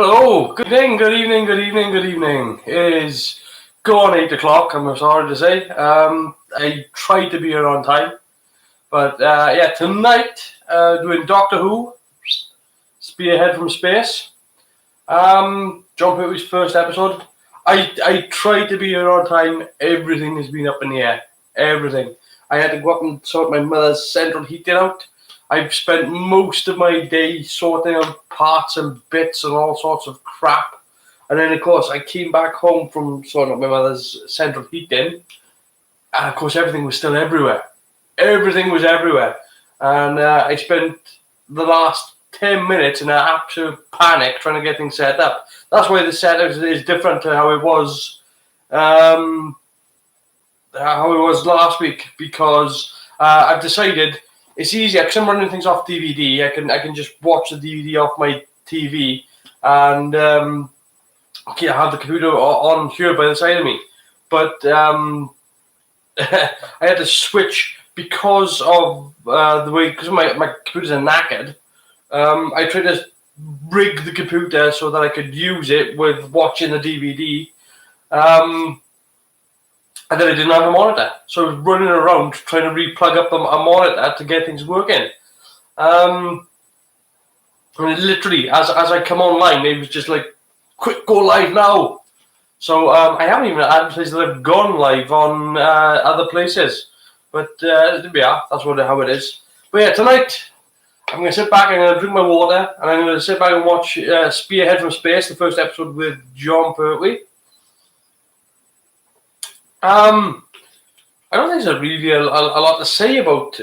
Hello, good evening, good evening, good evening, good evening. It is gone 8 o'clock, I'm sorry to say. I tried to be here on time. But tonight, doing Doctor Who, Spearhead from Space. John Pertwee's first episode. I tried to be here on time, everything has been up in the air. Everything. I had to go up and sort my mother's central heating out. I've spent most of my day sorting out parts and bits and all sorts of crap. And then, of course, I came back home from sorting out my mother's central heating. And, of course, everything was still everywhere. Everything was everywhere. And I spent the last 10 minutes in an absolute panic trying to get things set up. That's why the setup is different to how it was last week. Because I've decided... It's easier because I'm running things off DVD. I can just watch the DVD off my TV and I have the computer on here by the side of me. But I had to switch because of the way, because my computers are knackered. I tried to rig the computer so that I could use it with watching the DVD. And then I didn't have a monitor, so I was running around trying to re-plug up a monitor to get things working. And literally, as I come online, it was just like, quick, go live now. So I haven't even advertised that I've gone live on other places. But there we are, that's how it is. But yeah, tonight, I'm going to sit back, I'm going to drink my water, and I'm going to sit back and watch Spearhead from Space, the first episode with John Pertwee. I don't think there's really a lot to say about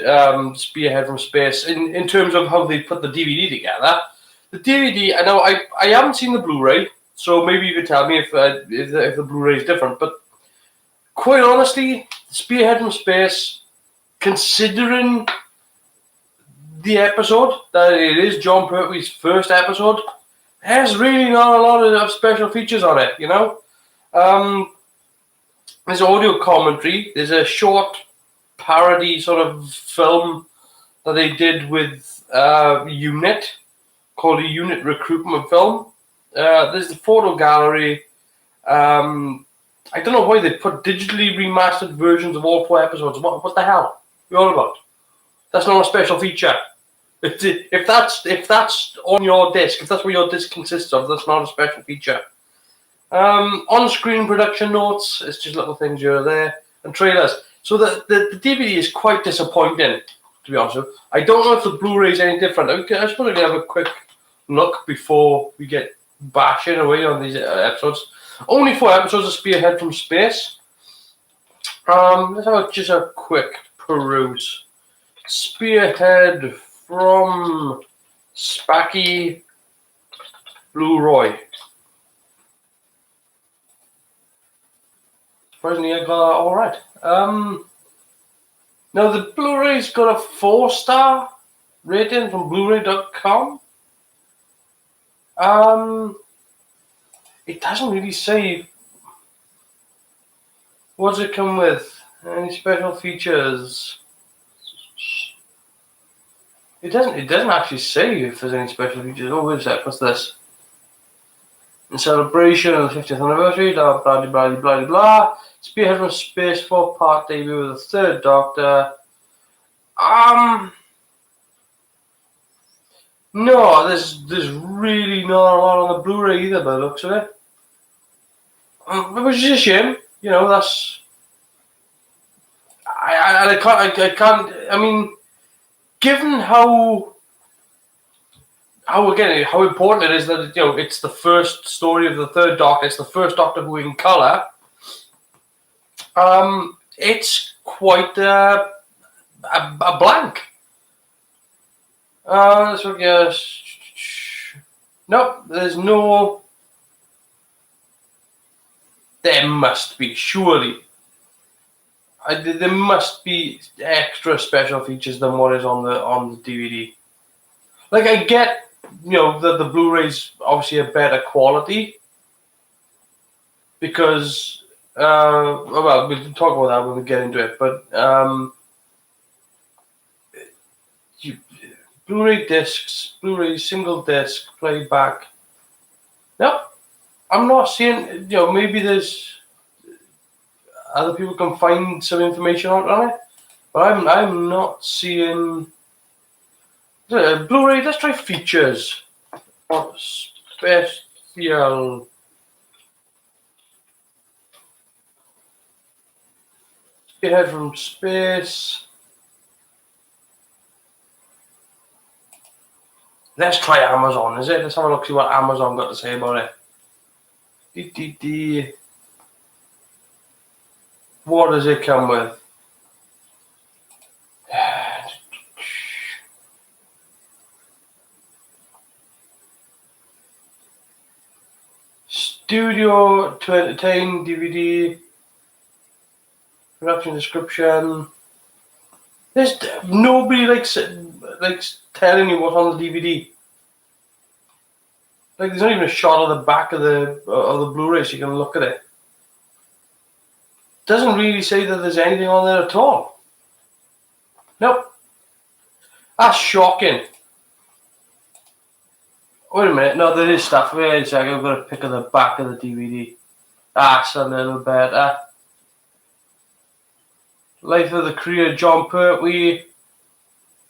Spearhead from Space in terms of how they put the DVD together. The DVD, I know I haven't seen the Blu-ray, so maybe you could tell me if the Blu-ray is different. But quite honestly, Spearhead from Space, considering the episode that it is John Pertwee's first episode, there's really not a lot of special features on it, you know. There's audio commentary. There's a short parody sort of film that they did with Unit, called a Unit recruitment film. There's the photo gallery. I don't know why they put digitally remastered versions of all 4 episodes. What the hell? What are you all about? That's not a special feature. If that's on your disc, if that's what your disc consists of, that's not a special feature. On-screen production notes, it's just little things here or there, and trailers. So the DVD is quite disappointing, to be honest with you. I don't know if the Blu-ray is any different. I just want to have a quick look before we get bashing away on these episodes. Only 4 episodes of Spearhead from Space. Let's have just a quick peruse. Spearhead from Spacky Blu-ray. Surprisingly, I got all right. Now the Blu-ray's got a 4-star rating from Blu-ray.com. It doesn't really say. What does it come with? Any special features? It doesn't actually say if there's any special features. Oh, wait a sec. What's this? In celebration of the 50th anniversary, blah blah blah blah blah blah. Spearhead from Space 4-part debut with the 3rd Doctor. No, there's really not a lot on the Blu-ray either, by the looks of it. Which is a shame, you know. That's I can't. I mean, given how important it is that it's the first story of the 3rd Doctor. It's the first Doctor Who in colour. It's quite a blank. So yes, nope. There's no. There must be surely. There must be extra special features than what is on the DVD. Like I get, the Blu-ray's obviously a better quality because. Well, we'll talk about that when we get into it, but Blu-ray discs, Blu-ray single disc, playback. No, I'm not seeing. Maybe there's other people can find some information on it, but I'm not seeing. Blu-ray. Let's try features. Special. Spearhead from space. Let's try Amazon, is it? Let's have a look, see what Amazon got to say about it. What does it come with? Studio to entertain, DVD, production description. There's nobody likes telling you what's on the DVD. Like, there's not even a shot of the back of the Blu-ray, so you can look at it. Doesn't really say that there's anything on there at all. Nope. That's shocking. Wait a minute. No, there is stuff. Wait a second. I've got a pic of the back of the DVD. That's a little better. Life of the career John Pertwee.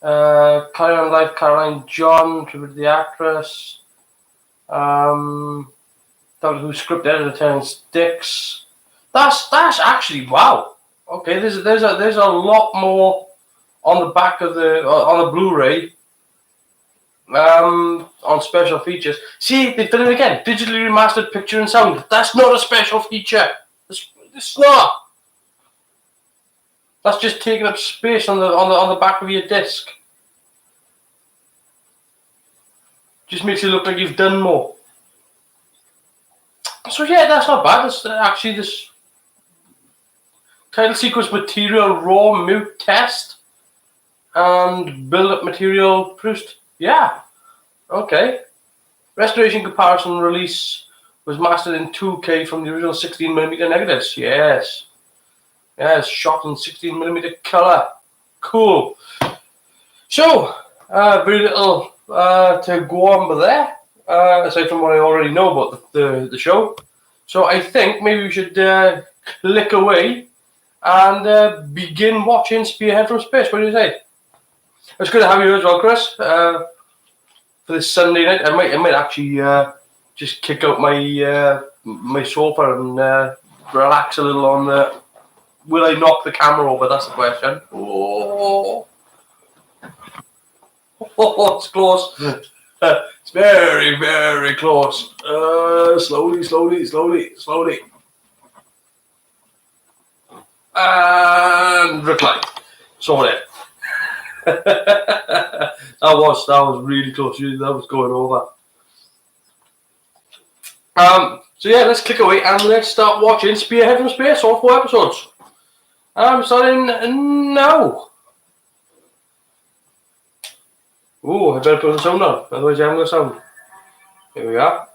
Carry on Life, Caroline John, tribute to the actress. Doctor Who script editor Terence Dix. That's actually wow. Okay, there's a lot more on the back of on the Blu-ray. On special features. See, they've done it again. Digitally remastered picture and sound. That's not a special feature. It's not. That's just taking up space on the back of your disc. Just makes it look like you've done more. So yeah, that's not bad. That's actually this title sequence material raw mute test and build-up material produced. Yeah. Okay. Restoration comparison release was mastered in 2K from the original 16mm negatives. Yes. Yes, shot in 16mm color. Cool. So, very little to go on with there, aside from what I already know about the show. So I think maybe we should click away and begin watching Spearhead from space. What do you say? It's good to have you here as well, Chris. For this Sunday night, I might actually just kick out my my sofa and relax a little on the. Will I knock the camera over? That's the question. Oh, it's close. It's very, very close. Slowly. And recline. Sorry. that was really close. That was going over. So yeah, let's click away and let's start watching Spearhead from Space, all 4 episodes. I'm starting now. Oh, I better put the sound on, otherwise I haven't got sound. Here we are.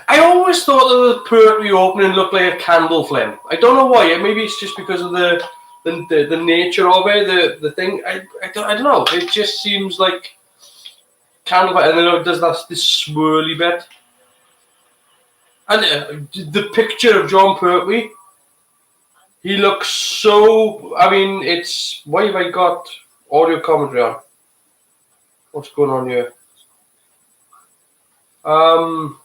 I always thought that the Pertwee opening looked like a candle flame. I don't know why. Maybe it's just because of the nature of it, the thing. I don't know. It just seems like candle, and then it does this swirly bit. And the picture of John Pertwee, he looks so. I mean, it's. Why have I got audio commentary on? What's going on here? Oh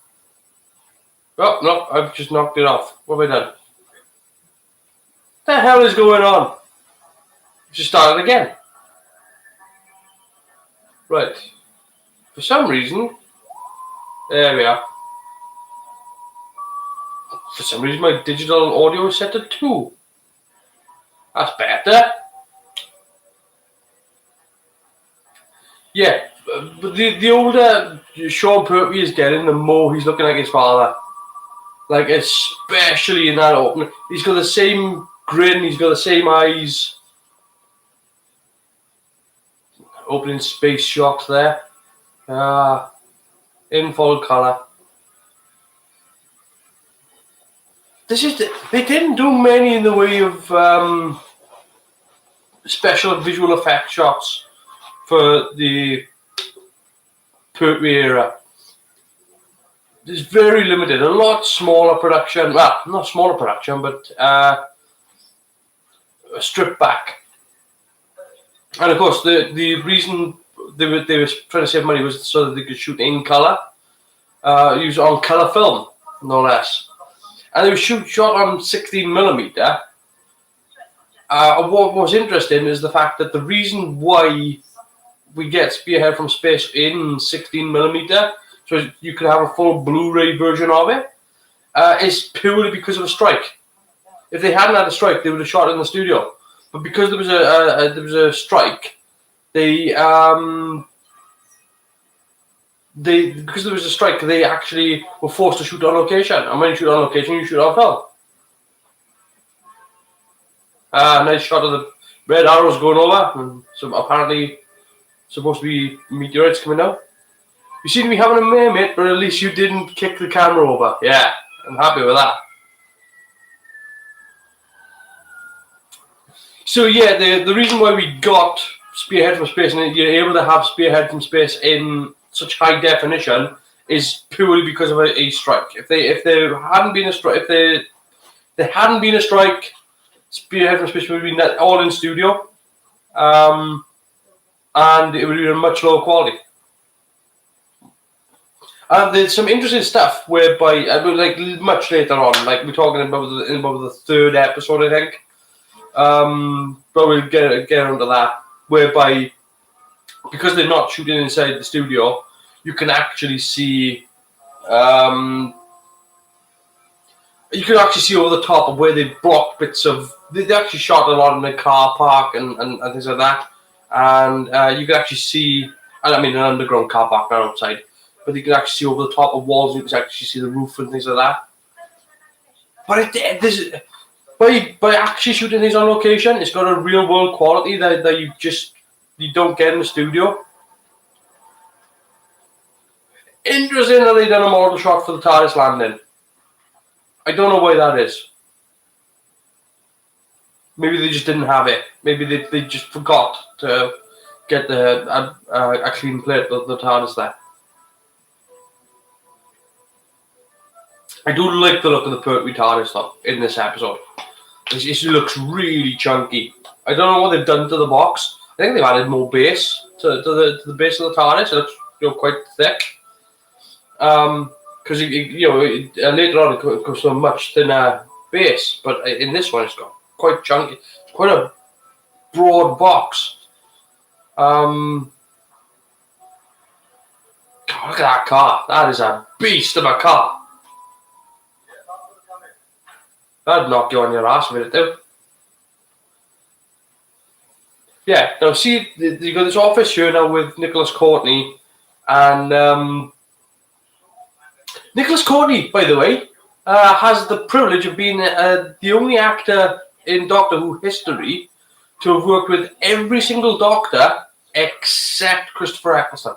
no, I've just knocked it off. What have I done? What the hell is going on? Just started again. Right. For some reason, there we are. For some reason, my digital audio is set to 2. That's better. Yeah, but the older Sean Pertwee is getting, the more he's looking like his father. Like, especially in that opening. He's got the same grin, he's got the same eyes. Opening space shot there. In full colour. They didn't do many in the way of special visual effect shots for the Pertwee era. It's very limited. A lot smaller production. Well, not smaller production, but stripped back. And of course, the reason they were trying to save money was so that they could shoot in color, use on color film, no less. And they were shot on 16mm. What was interesting is the fact that the reason why we get Spearhead from space in 16mm, so you could have a full Blu-ray version of it, is purely because of a strike. If they hadn't had a strike, they would have shot it in the studio. But because there was a strike, they actually were forced to shoot on location. And when you shoot on location, you shoot on film. Nice shot of the red arrows going over, and so apparently supposed to be meteorites coming out. You seem to be having a mare, mate, but at least you didn't kick the camera over. Yeah, I'm happy with that. So yeah, the reason why we got Spearhead from space and you're able to have Spearhead from space in such high definition is purely because of a strike. If there hadn't been a strike, if there hadn't been a strike, Spearhead from space would have been all in studio, and it would have been a much lower quality. There's some interesting stuff whereby, like much later on, like we're talking about the third episode, I think. But we'll get onto that. Whereby, because they're not shooting inside the studio, you can actually see. You can actually see over the top of where they've blocked bits of. They actually shot a lot in the car park and things like that, and you can actually see. I mean, an underground car park, not outside, but you can actually see over the top of walls. You can actually see the roof and things like that. But by actually shooting things on location, it's got a real world quality that you don't get in the studio. Interesting that they done a model shot for the TARDIS landing. I don't know why that is. Maybe they just didn't have it. Maybe they just forgot to get a clean plate of the TARDIS there. I do like the look of the Pertwee TARDIS though in this episode. It looks really chunky. I don't know what they've done to the box. I think they've added more base to the base of the TARDIS. It looks quite thick. Because later on it goes to a much thinner base, but in this one it's got quite chunky. It's quite a broad box. God, look at that car. That is a beast of a car. That'd knock you on your ass with it, too. Yeah, now see, you got this office here now with Nicholas Courtney, and Nicholas Courtney, by the way, has the privilege of being the only actor in Doctor Who history to have worked with every single Doctor except Christopher Eccleston.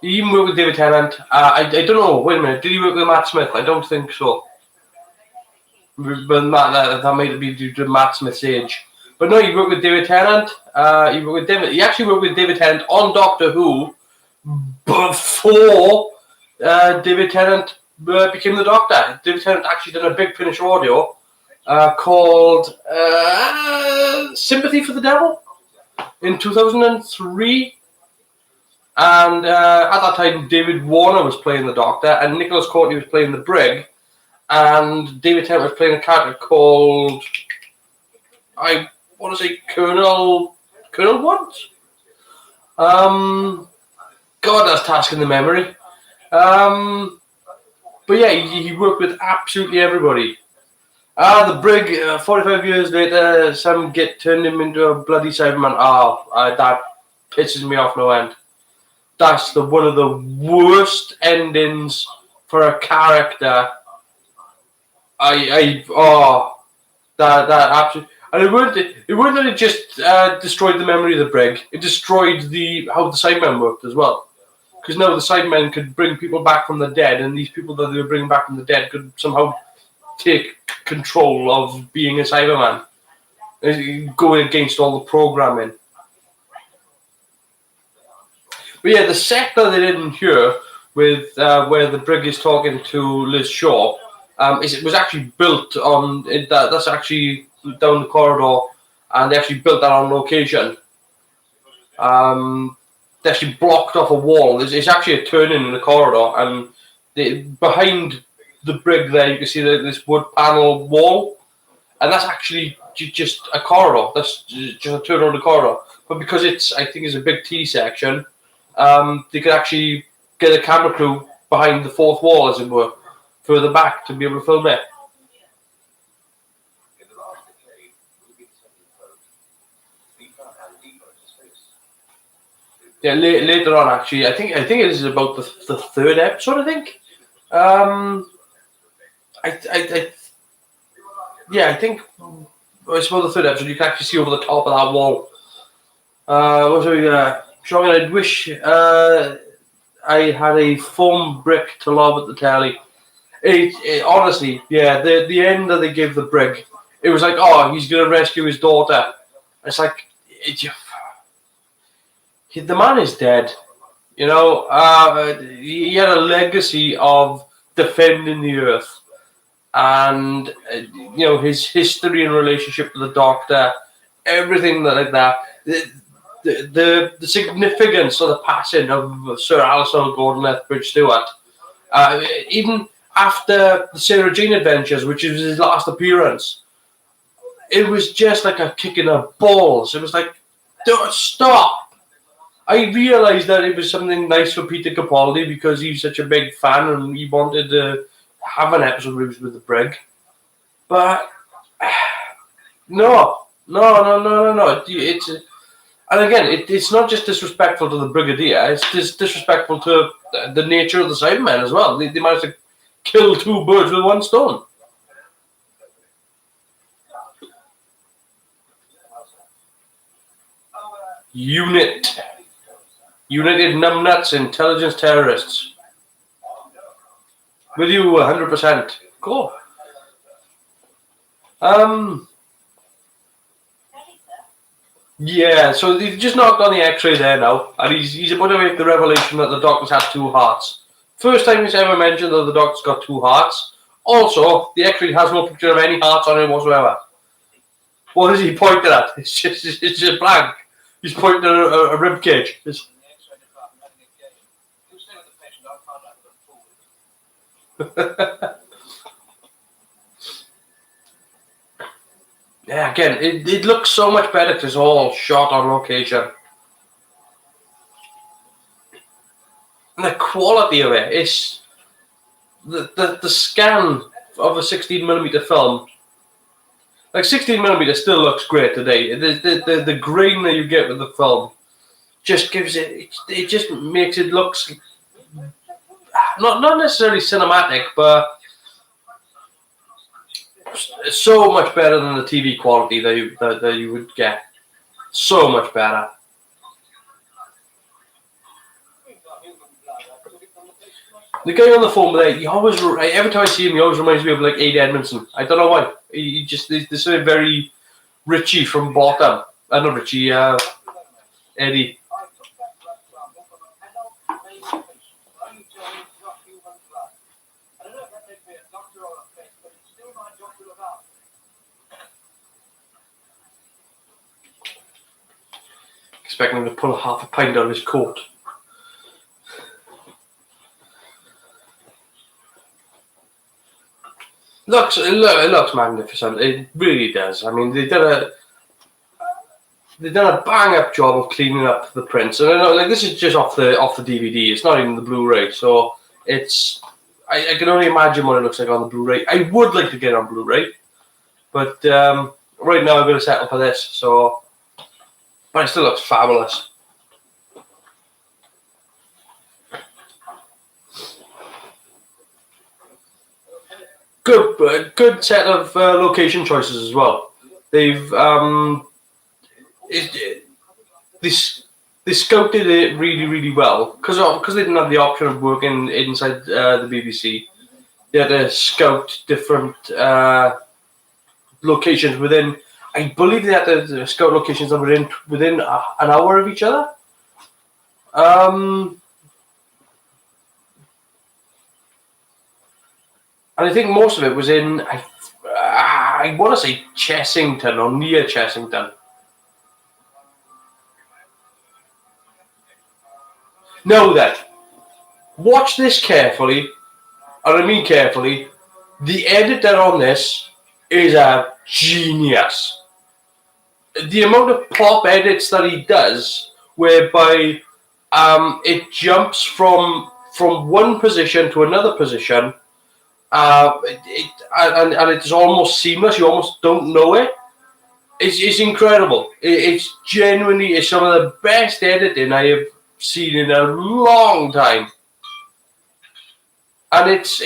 He even worked with David Tennant. I don't know, wait a minute, did he work with Matt Smith? I don't think so. But that might be due to Matt Smith's age. But no, he worked with David Tennant. He actually worked with David Tennant on Doctor Who before David Tennant became the Doctor. David Tennant actually done a big finish audio called Sympathy for the Devil in 2003. And at that time, David Warner was playing the Doctor, and Nicholas Courtney was playing the Brig. And David Tennant was playing a character called, I want to say Colonel what? God, that's tasking the memory. But yeah, he worked with absolutely everybody. The Brig, 45 years later, some git turned him into a bloody Cyberman. That pisses me off no end. That's one of the worst endings for a character. That absolutely, and it weren't that it just destroyed the memory of the Brig. It destroyed how the Cybermen worked as well. Because now the Cybermen could bring people back from the dead, and these people that they were bringing back from the dead could somehow take control of being a Cyberman, going against all the programming. But yeah, the set that they did in here with where the brig is talking to Liz Shaw. It was actually built on that's actually down the corridor, and they actually built that on location. They actually blocked off a wall. It's actually a turning in the corridor, and behind the brig there, you can see this wood panel wall, and that's actually just a corridor. That's just a turn on the corridor. But because I think it's a big T section, they could actually get a camera crew behind the fourth wall, as it were, further back to be able to film it. Yeah, later on, actually, I think it is about the third episode. I think. I think it's about the third episode. You can actually see over the top of that wall. Sean, I wish I had a foam brick to lob at the telly. Honestly, yeah, the end that they give the brig, it was like, oh, he's gonna rescue his daughter. It's like, the man is dead. You know, he had a legacy of defending the earth, and you know, his history and relationship with the Doctor, everything like that. The significance of the passing of Sir Alistair Gordon Lethbridge Stewart, even after the Sarah Jane Adventures, which was his last appearance, it was just like a kick in the balls. It was like, don't stop. I realised that it was something nice for Peter Capaldi because he's such a big fan and he wanted to have an episode with the brig. But no. It's and again, it's not just disrespectful to the Brigadier. It's disrespectful to the nature of the Cybermen as well. They managed to kill two birds with one stone. United Numbnuts Intelligence Terrorists. With you 100%. Cool. Yeah, so they've just knocked on the X-ray there now, and he's about to make the revelation that the Doctor's had two hearts. First time he's ever mentioned that the Doctor's got two hearts. Also, the X-ray has no picture of any hearts on it whatsoever. What is he pointing at? It's just blank. He's pointing at a rib cage. Yeah, again, it looks so much better because it's all shot on location. And the quality of it is the scan of a 16mm film. Like 16mm still looks great today. The grain that you get with the film just gives it just makes it looks not necessarily cinematic, but so much better than the TV quality that you would get. So much better. The guy on the phone there, every time I see him, he always reminds me of like Aid Edmondson. I don't know why. There's something very Richie from Bottom. Not Richie, Eddie. Expecting him to pull half a pint out of his coat. It looks magnificent. It really does. I mean, they've done a bang up job of cleaning up the prints. And I know, like, this is just off the DVD. It's not even the Blu-ray. So it's I can only imagine what it looks like on the Blu-ray. I would like to get it on Blu-ray, but right now I'm going to settle for this. So, but it still looks fabulous. Good set of location choices as well. They've they scouted it really well because they didn't have the option of working inside the BBC. They had to scout different locations within. I believe they had to scout locations that were within an hour of each other. And I think most of it was in, I want to say Chessington or near Chessington. Now then, watch this carefully, and I mean carefully. The editor on this is a genius. The amount of pop edits that he does, whereby it jumps from one position to another position, and it's almost seamless. You almost don't know it. It's incredible. It's genuinely some of the best editing I have seen in a long time. And it's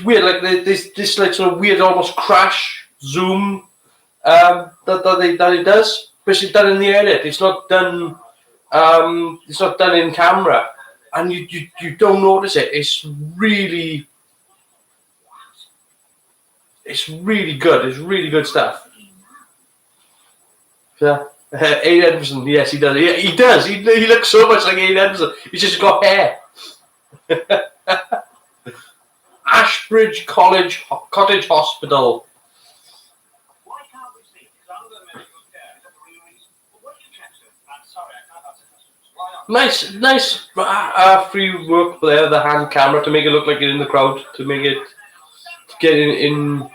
weird, like this like sort of weird almost crash zoom that it does, but it's done in the edit. It's not done in camera, and you don't notice it. It's really good. It's really good stuff. Yeah. Aid Edmondson, yes, he does. He does. He looks so much like Aid Edmondson. He's just got hair. Ashbridge Cottage Hospital. Nice free work there, the hand camera to make it look like you're in the crowd, to make it get in.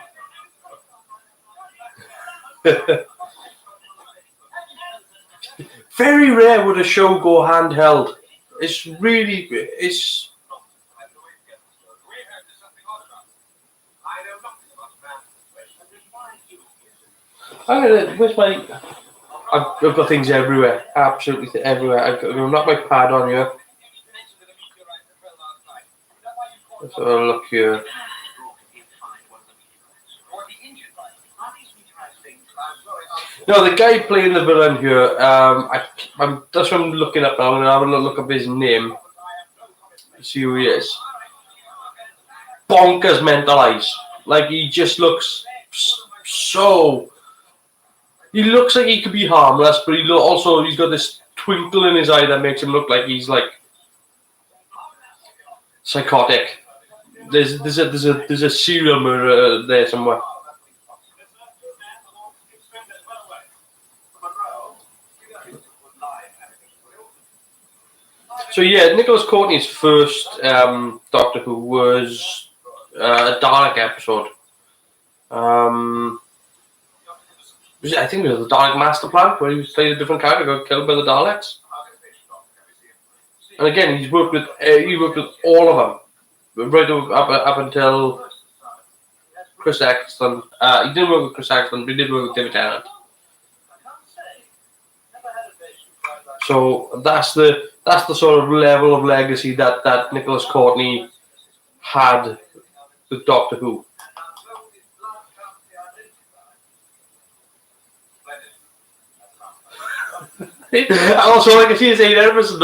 Very rare would a show go handheld. It's really, it's. Where's my? I've got things everywhere, absolutely everywhere. I've got my pad on here. Let's have a look here. No, the guy playing the villain here, that's what I'm looking up now. I'm going to have a look up his name. See who he is. Bonkers mental eyes. Like, he just looks so... He looks like he could be harmless, but he's got this twinkle in his eye that makes him look like he's, like, psychotic. There's a serial murderer there somewhere. So yeah, Nicholas Courtney's first Doctor Who was a Dalek episode. I think it was the Dalek Master Plan, where he played a different character, got killed by the Daleks. And again, he worked with all of them, right up until Chris Eccleston. He didn't work with Chris Eccleston, but he did work with David Tennant. So that's the sort of level of legacy that Nicholas Courtney had with Doctor Who. Also, I can see his Aid Edmondson.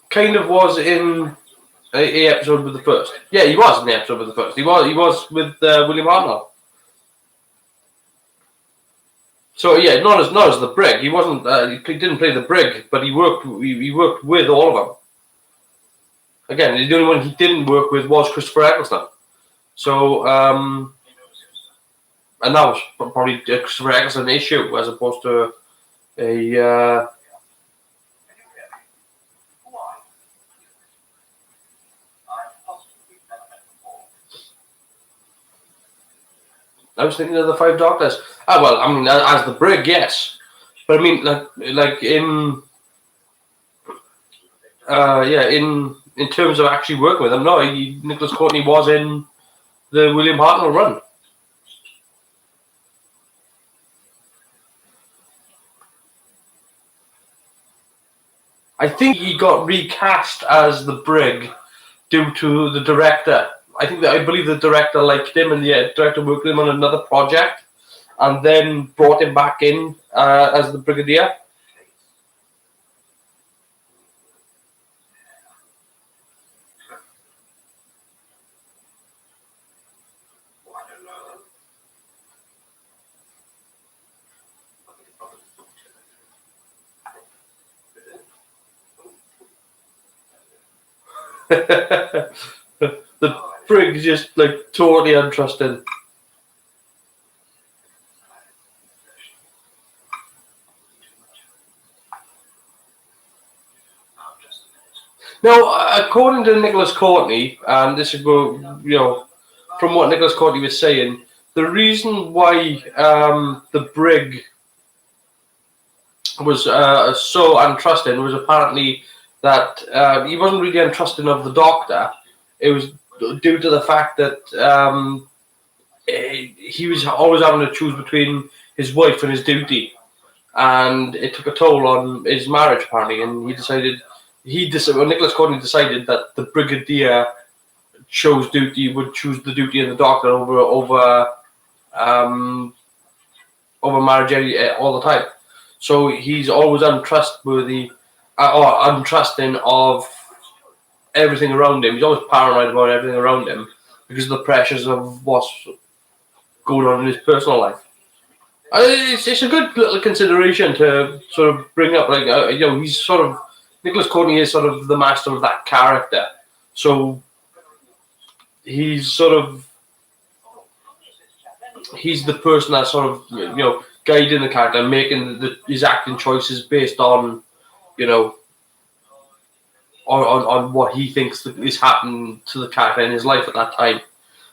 Kind of was in a episode with the first. Yeah, he was in the episode with the first. He was with William Hartnell. So yeah, not as the Brig. He wasn't. He didn't play the Brig, but he worked with all of them. Again, the only one he didn't work with was Christopher Eccleston. So, and that was probably a Christopher Eccleston issue as opposed to a. I was thinking of the Five Doctors. Well, I mean, as the Brig, yes, but I mean, like in, in terms of actually working with him, no, Nicholas Courtney was in the William Hartnell run. I think he got recast as the Brig due to the director. I believe the director liked him, and the director worked with him on another project, and then brought him back in as the Brigadier. The brig's just like totally untrusting. Now, according to Nicholas Courtney, and this is from what Nicholas Courtney was saying, the reason why the brig was so untrusting was apparently that he wasn't really untrusting of the Doctor. It was due to the fact that he was always having to choose between his wife and his duty, and it took a toll on his marriage apparently. And Nicholas Courtney decided that the Brigadier would choose the duty of the Doctor over marriage all the time. So he's always untrustworthy or untrusting of everything around him. He's always paranoid about everything around him because of the pressures of what's going on in his personal life. It's a good little consideration to sort of bring up. Like, he's sort of, Nicholas Courtney is sort of the master of that character. So he's the person that's sort of, guiding the character, making his acting choices based on, on what he thinks is happening to the character in his life at that time.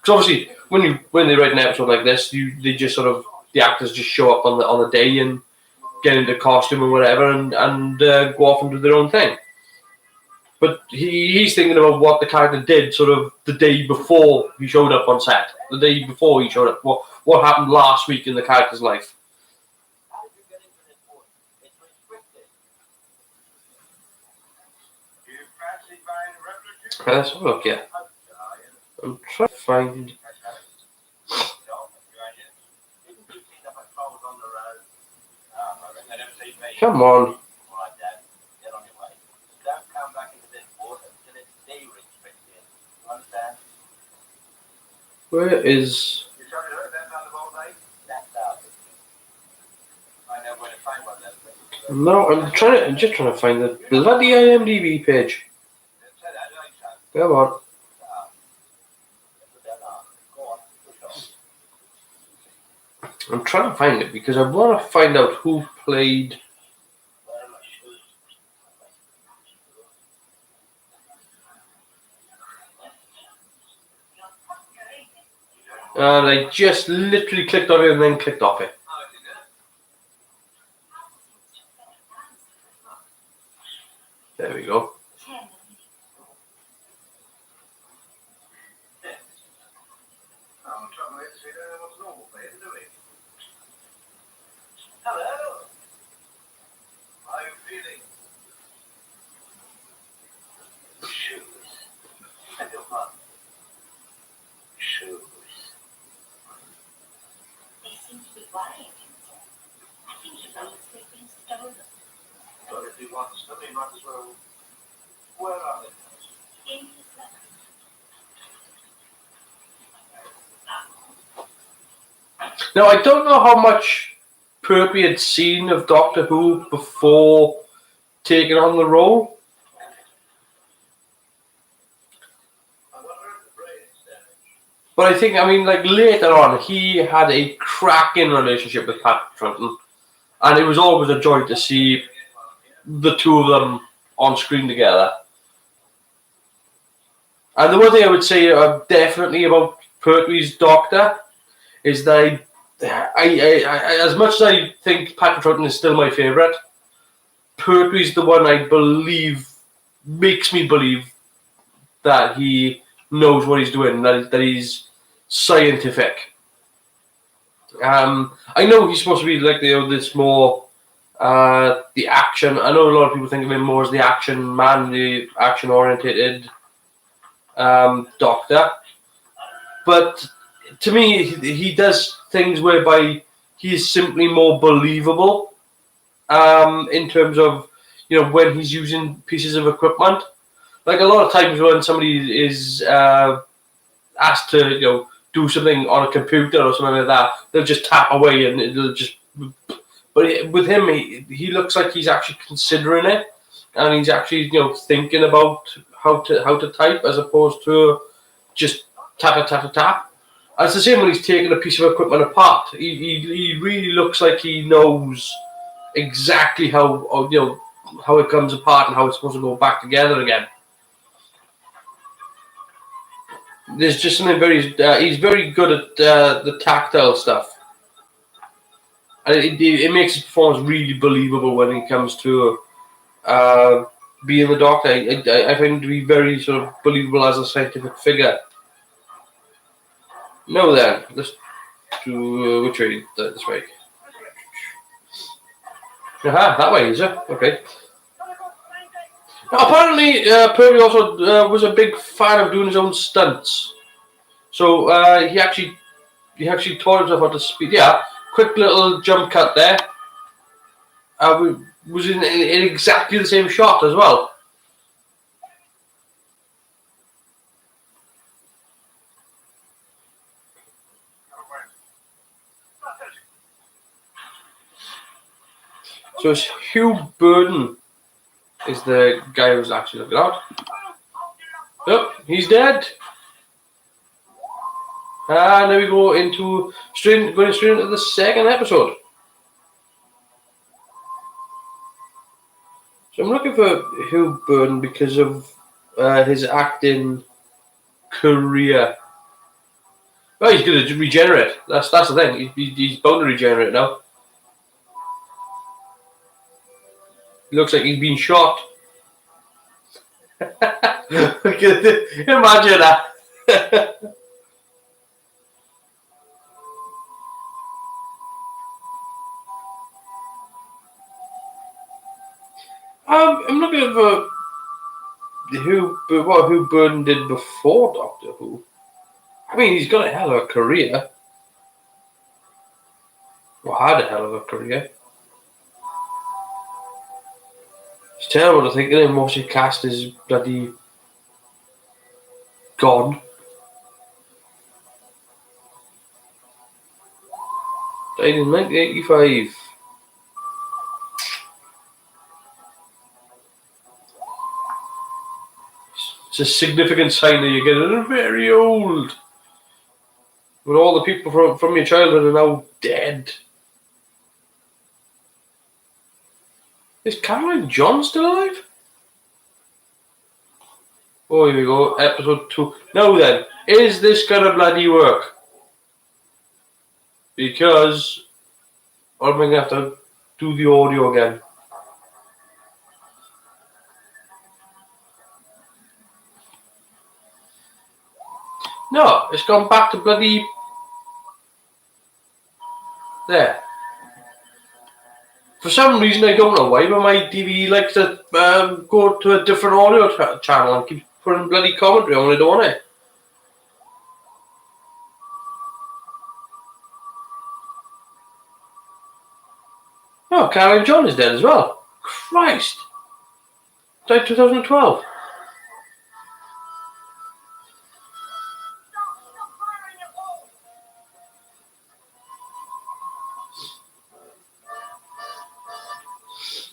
Because obviously, when they write an episode like this, the actors just show up on the day and get into costume or whatever and go off and do their own thing. But he's thinking about what the character did sort of the day before he showed up on set. The day before he showed up. What happened last week in the character's life. Let's have a look, yeah. I'm trying to find... Come on. Where is... No, I'm just trying to find the bloody IMDb page. Come on. I'm trying to find it because I want to find out who played... And I just literally clicked on it and then clicked off it. There we go. Hello. How are you feeling? Shoes. Beg your pardon. Shoes. They seem to be worrying him, sir. I think he believes they've been stolen. Well, if he wants them, he might as well. Where are they? In his letter. Now, I don't know how much Pertwee had seen of Doctor Who before taking on the role. But I think, later on, he had a cracking relationship with Patrick Troughton. And it was always a joy to see the two of them on screen together. And the one thing I would say definitely about Pertwee's Doctor is that I as much as I think Patrick Troughton is still my favourite, Pertwee's the one makes me believe that he knows what he's doing, that he's scientific. I know he's supposed to be like this more the action. I know a lot of people think of him more as the action man, the action orientated Doctor, but to me he does things whereby he is simply more believable in terms of when he's using pieces of equipment. Like a lot of times when somebody is asked to do something on a computer or something like that, they'll just tap away and it'll just. But with him, he looks like he's actually considering it, and he's actually thinking about how to type as opposed to just tap tap tap tap. And it's the same when he's taking a piece of equipment apart. He really looks like he knows exactly how how it comes apart and how it's supposed to go back together again. There's just something very. He's very good at the tactile stuff, and it makes his performance really believable when it comes to being the Doctor. I find him to be very sort of believable as a scientific figure. Now then, let's do which way? This way. Aha, that way, is it? Okay. Now, apparently, Pertwee also was a big fan of doing his own stunts. So he actually taught himself how to speed. Yeah, quick little jump cut there. Was in exactly the same shot as well. So it's Hugh Burden is the guy who's actually looking out. Oh, he's dead. And now we go into going straight into the second episode. So I'm looking for Hugh Burden because of his acting career. Oh, he's going to regenerate. That's the thing. He's bound to regenerate now. It looks like he's been shot. Imagine that. I'm looking for what Hugh Burden did before Doctor Who. I mean, he's got a hell of a career. Well, had a hell of a career. It's terrible to think that most of your cast is bloody gone. Died in 1985. It's a significant sign that you're getting very old. When all the people from your childhood are now dead. Is Caroline John still alive? Oh, here we go. Episode 2. Now then, is this gonna bloody work? Because I'm gonna have to do the audio again. No, it's gone back to bloody there. For some reason, I don't know why, but my DVD likes to go to a different audio channel and keep putting bloody commentary on when I don't want it. Oh, Caroline John is dead as well. Christ. Died 2012.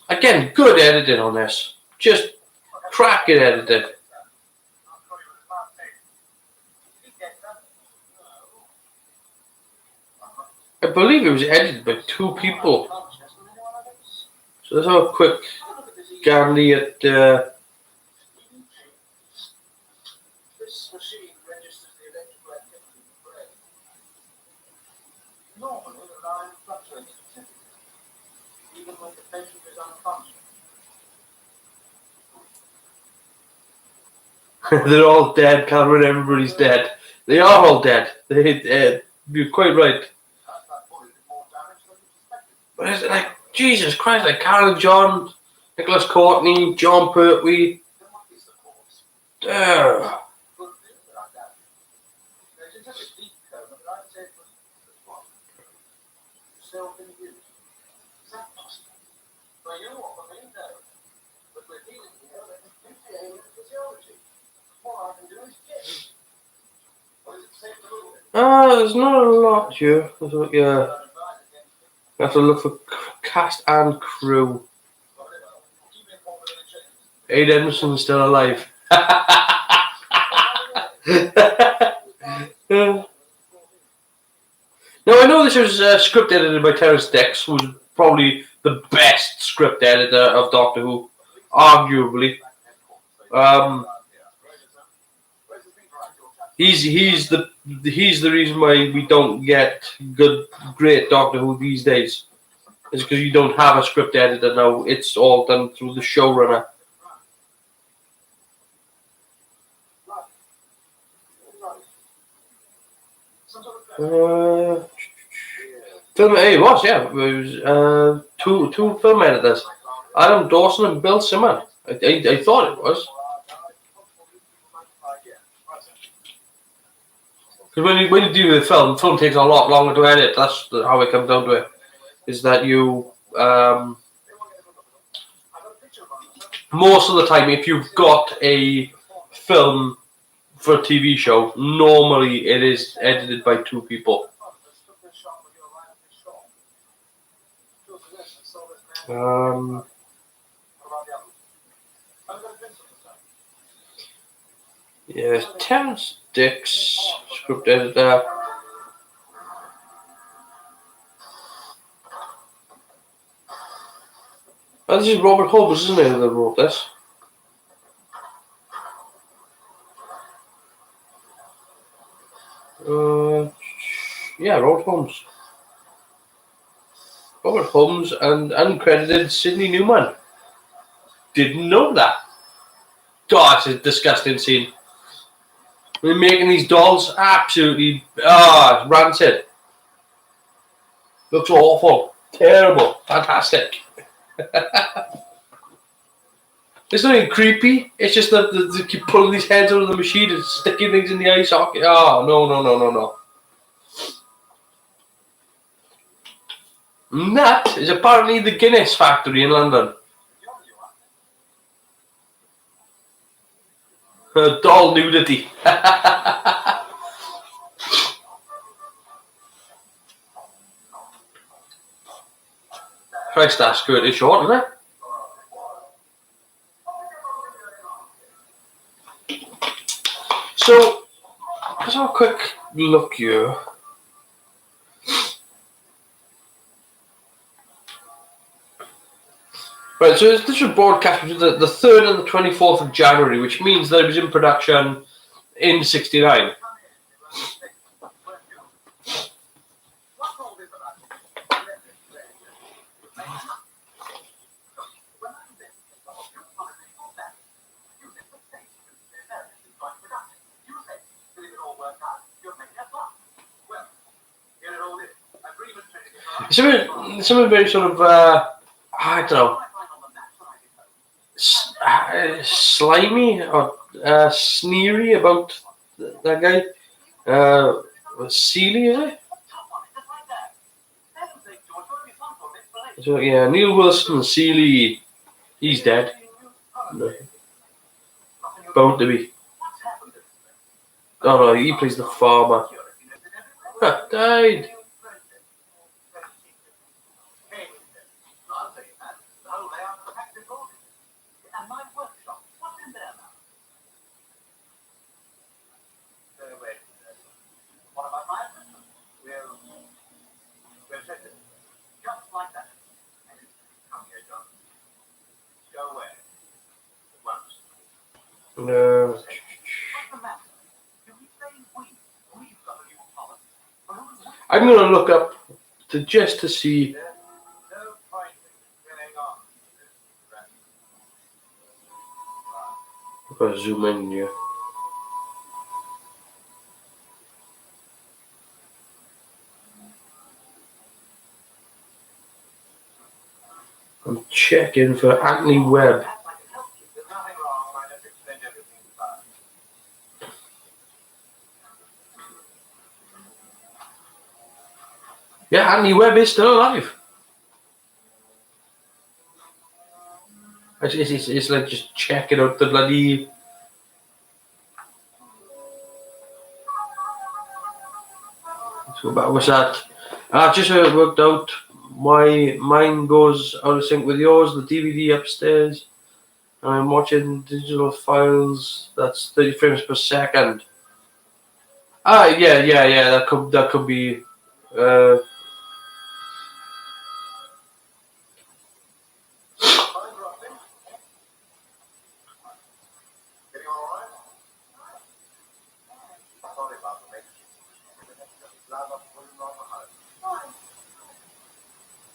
Again, good editing on this. Just cracking editing. I believe it was edited by 2 people. So let's have a quick gandy at This machine registers the electrical activity of the brain. Normally, the line fluctuates typically, even when the patient is unconscious. They're all dead, Cameron. Everybody's dead. They are all dead. You're quite right. But it's like, Jesus Christ, like Caroline John, Nicholas Courtney, John Pertwee. There's not a lot here. Yeah. I have to look for cast and crew. Aid Edmondson's still alive. Now, I know this was script edited by Terrence Dicks, who's probably the best script editor of Doctor Who, arguably. He's the reason why we don't get great Doctor Who these days. It's because you don't have a script editor now. It's all done through the showrunner. It was two film editors, Adam Dawson and Bill Simon. I thought it was. Because when you do the film takes a lot longer to edit. That's how it comes down to it. Is that you most of the time, if you've got a film for a TV show, normally it is edited by two people. Yeah, Terrence Dicks, script editor. Oh, this is Robert Holmes, isn't it, that wrote this? Yeah, Robert Holmes. Robert Holmes and uncredited Sidney Newman. Didn't know that. God, it's a disgusting scene. They're making these dolls absolutely rancid. Looks awful. Terrible. Fantastic. It's not even creepy. It's just that they keep pulling these heads out of the machine and sticking things in the eye socket. Oh, no. And that is apparently the Guinness factory in London. Doll nudity. Christ, that skirt is short, isn't it? So, let's have a quick look here. Right, so this was broadcast between the 3rd and the 24th of January, which means that it was in production in '69. Something very sort of, I don't know, slimy or sneery about that guy. Seeley, is it? So yeah, Neil Wilson, Seeley, he's dead. Bound to be. Oh no, he plays the farmer. Died. I'm going to look up just to see. I'm going to zoom in here. I'm checking for Anthony Webb. Yeah, Anthony Webb is still alive. It's like just checking out the bloody. So what was that? Just how it worked out. Mine goes out of sync with yours. The DVD upstairs. I'm watching digital files. That's 30 frames per second. Yeah. That could be. Uh, Getting all right? Sorry about the mix. Glad I'm putting on the house.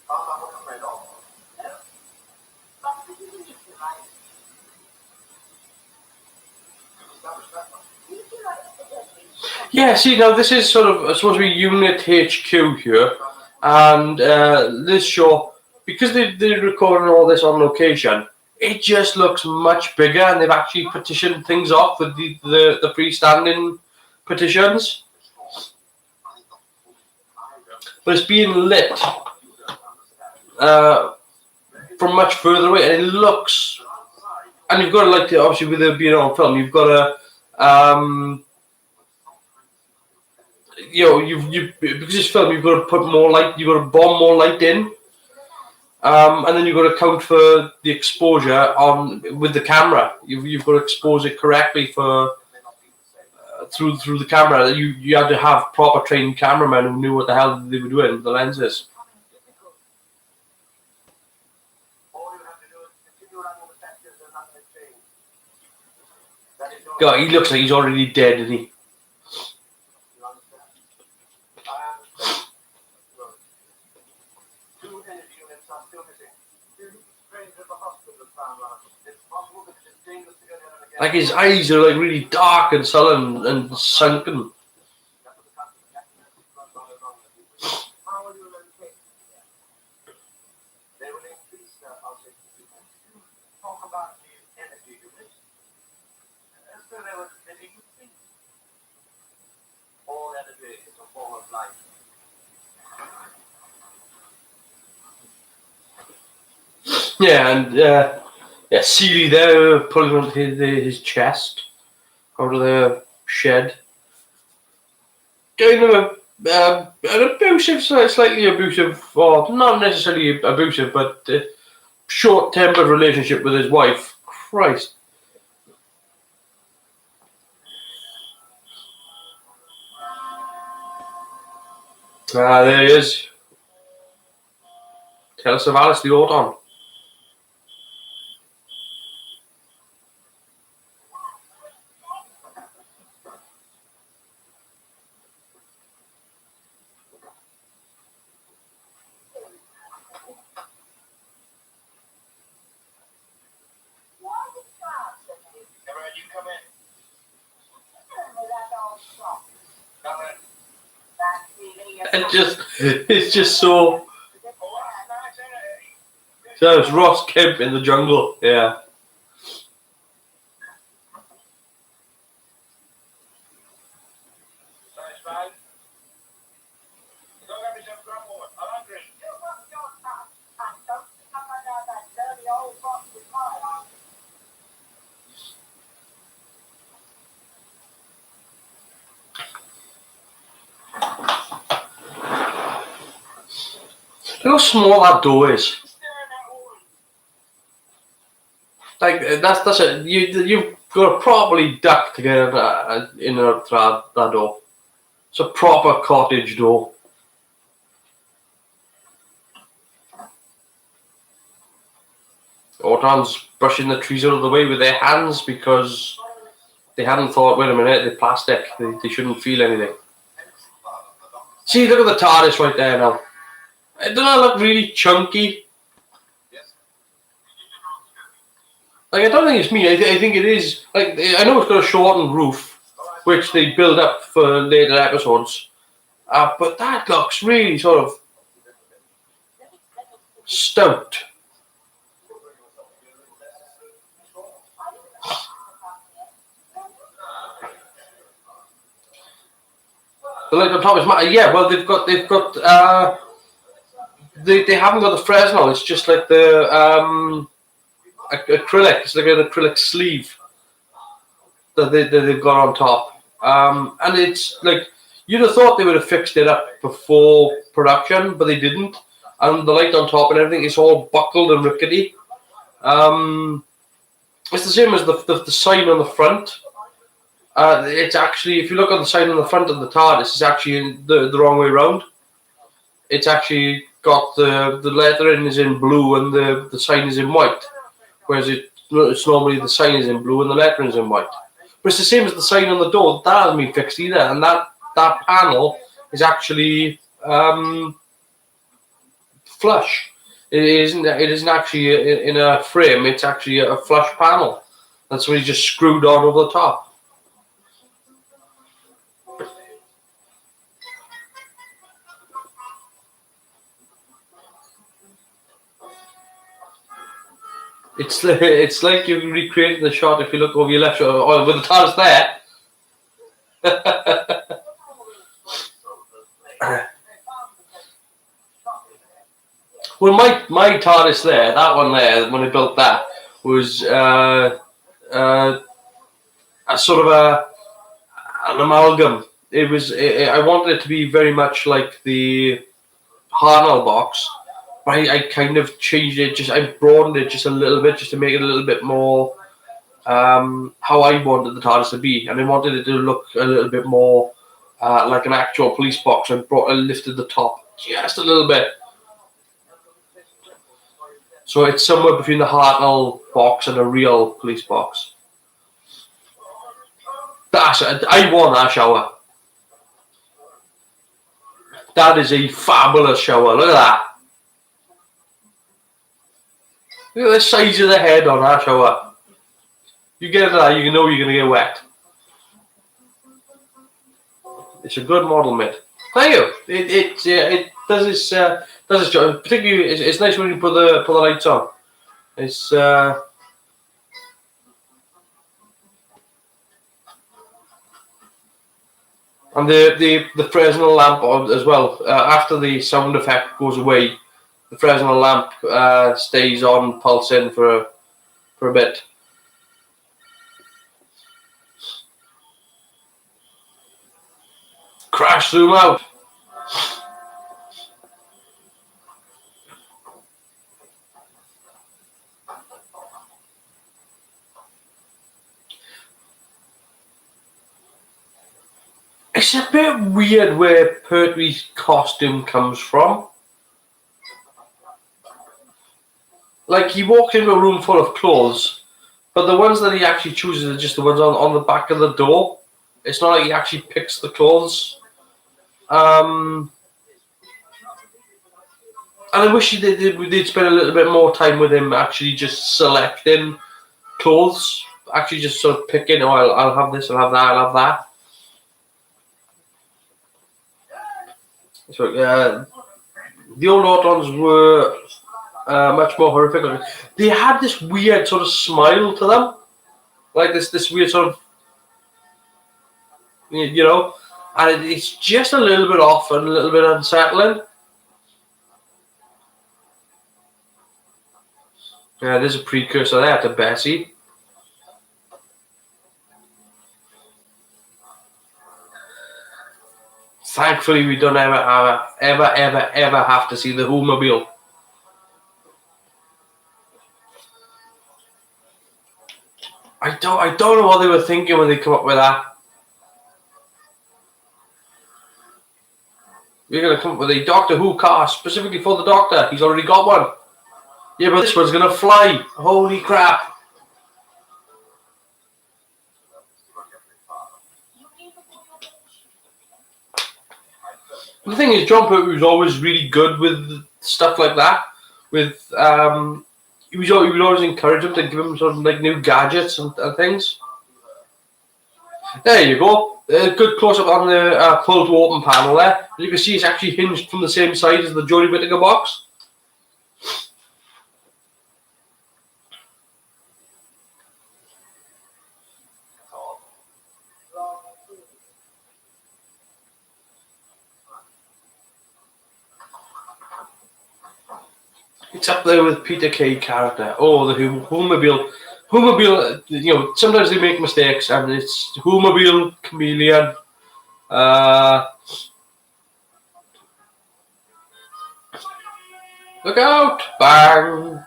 I'm not afraid of. yeah, see, now this is sort of supposed to be Unit HQ here, and this show, because they're recording all this on location, it just looks much bigger, and they've actually partitioned things off with the freestanding partitions. But it's being lit from much further away, and it looks. And you've got to obviously with it being on film, you've got to because it's film, you've got to put more light, you've got to bomb more light in, and then you've got to account for the exposure on with the camera. You've got to expose it correctly for through the camera. You had to have proper trained cameramen who knew what the hell they were doing with the lenses. All you have to do is continue running the sectors and nothing change. That is all. God, he looks like he's already dead, isn't he? You understand? I understand. Good. 2 energy units are still missing. 2 trains at the hospital have found one. It's possible that it's dangerous to go there and again. Like his eyes are like really dark and sullen and sunken. How will you locate them? They will increase their pulsation frequency. Talk about the energy units. So they were living things. All energy is a form of life. Yeah, and Seeley there pulling on his chest out of the shed. Kind of an abusive, slightly abusive, or not necessarily abusive, but short-tempered relationship with his wife. Christ. There he is. Tell us of Alice the Auton. Everett, you come in. Come in. It's just so. So it's Ross Kemp in the jungle. Yeah. Satisfied? Go get me some grumble. I'm hungry. Look how small that door is. Like that's it. You've got to properly duck to get in and out that door. It's a proper cottage door. Autons brushing the trees out of the way with their hands because they hadn't thought, wait a minute, they're plastic. They shouldn't feel anything. See, look at the TARDIS right there now. Doesn't that look really chunky? Like, I don't think it's me. I think it is. Like, I know it's got a shortened roof, which they build up for later episodes. But that looks really sort of stout. The light on top is matte. Yeah, well, they haven't got the Fresnel. It's just like the acrylic. It's like an acrylic sleeve that they've got on top. And it's like you'd have thought they would have fixed it up before production, but they didn't. And the light on top and everything is all buckled and rickety. It's the same as the sign on the front. It's actually, if you look at the sign on the front of the TARDIS, it's actually the wrong way around. It's actually got the lettering is in blue and the sign is in white, whereas it's normally the sign is in blue and the lettering is in white. But it's the same as the sign on the door. That hasn't been fixed either, and that panel is actually flush. It isn't actually in a frame. It's actually a flush panel. That's what he just screwed on over the top. It's like you've recreated the shot. If you look over your left shoulder, with the TARDIS there. Well, my TARDIS there, that one there, when I built that, was a sort of an amalgam. I wanted it to be very much like the Harnell box, but I kind of changed it. I broadened it just a little bit, just to make it a little bit more how I wanted the TARDIS to be, and I wanted it to look a little bit more like an actual police box. I lifted the top just a little bit. So it's somewhere between the Hartnell box and a real police box. I want that shower. That is a fabulous shower. Look at that. Look at the size of the head on that shower. You get into that, you know you're going to get wet. It's a good model, mate. Thank you. It does its job. Particularly, it's nice when you put the lights on. It's and the Fresnel lamp as well. After the sound effect goes away, the Fresnel lamp stays on, pulsing for a bit. Crash zoom out. It's a bit weird where Pertwee's costume comes from. Like, he walks into a room full of clothes, but the ones that he actually chooses are just the ones on the back of the door. It's not like he actually picks the clothes. And I wish they'd spend a little bit more time with him actually just selecting clothes. Actually just sort of picking, I'll have this, I'll have that, I'll have that. So, the old Autons were much more horrific. They had this weird sort of smile to them. Like this weird sort of, you know, and it's just a little bit off and a little bit unsettling. Yeah, there's a precursor there to Bessie. Thankfully, we don't ever have to see the Who-mobile. I don't know what they were thinking when they come up with that. We're gonna come up with a Doctor Who car specifically for the Doctor. He's already got one. Yeah, but this one's gonna fly. Holy crap! The thing is, John Pertwee was always really good with stuff like that. With he would always encourage him to give him sort of like new gadgets and things. There you go. Good close up on the pull to open panel there. You can see it's actually hinged from the same side as the Jodie Whittaker box. It's up there with Peter Kay character. Oh, the Who-mobile. Who-mobile, you know, sometimes they make mistakes, and it's Who-mobile, Chameleon. Look out! Bang!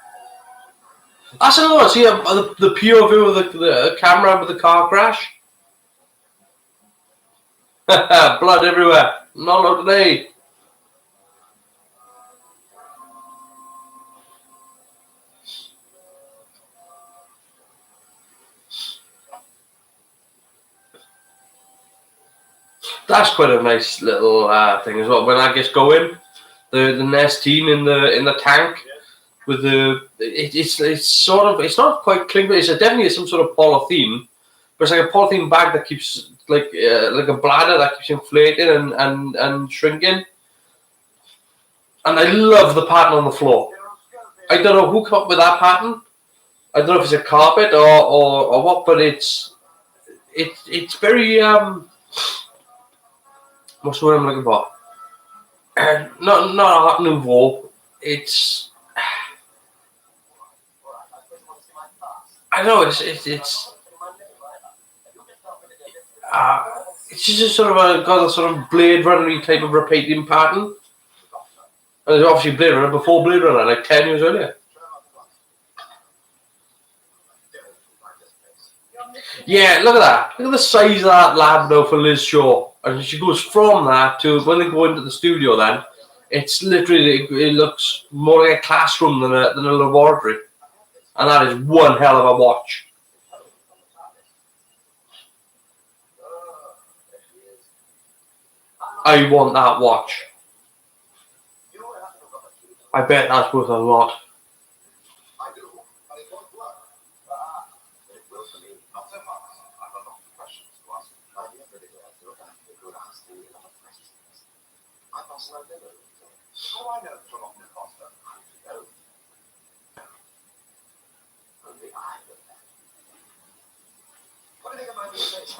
That's another one. See the POV of the camera with the car crash. Blood everywhere. Not today. That's quite a nice little thing as well. When I guess go in, the Nest team in the tank with it's sort of, it's not quite cling, but it's definitely some sort of polythene, but it's like a polythene bag that keeps like a bladder that keeps inflating and shrinking. And I love the pattern on the floor. I don't know who came up with that pattern. I don't know if it's a carpet or what, but it's very what's the word I'm looking for? Not Art Nouveau. It's, I know it's just sort of got a sort of Blade Runner type of repeating pattern. And there's obviously Blade Runner before Blade Runner, like 10 years earlier. Yeah, look at that. Look at the size of that lab now for Liz Shaw. And she goes from that to when they go into the studio then, it's literally, it looks more like a classroom than a laboratory. And that is one hell of a watch. I want that watch. I bet that's worth a lot.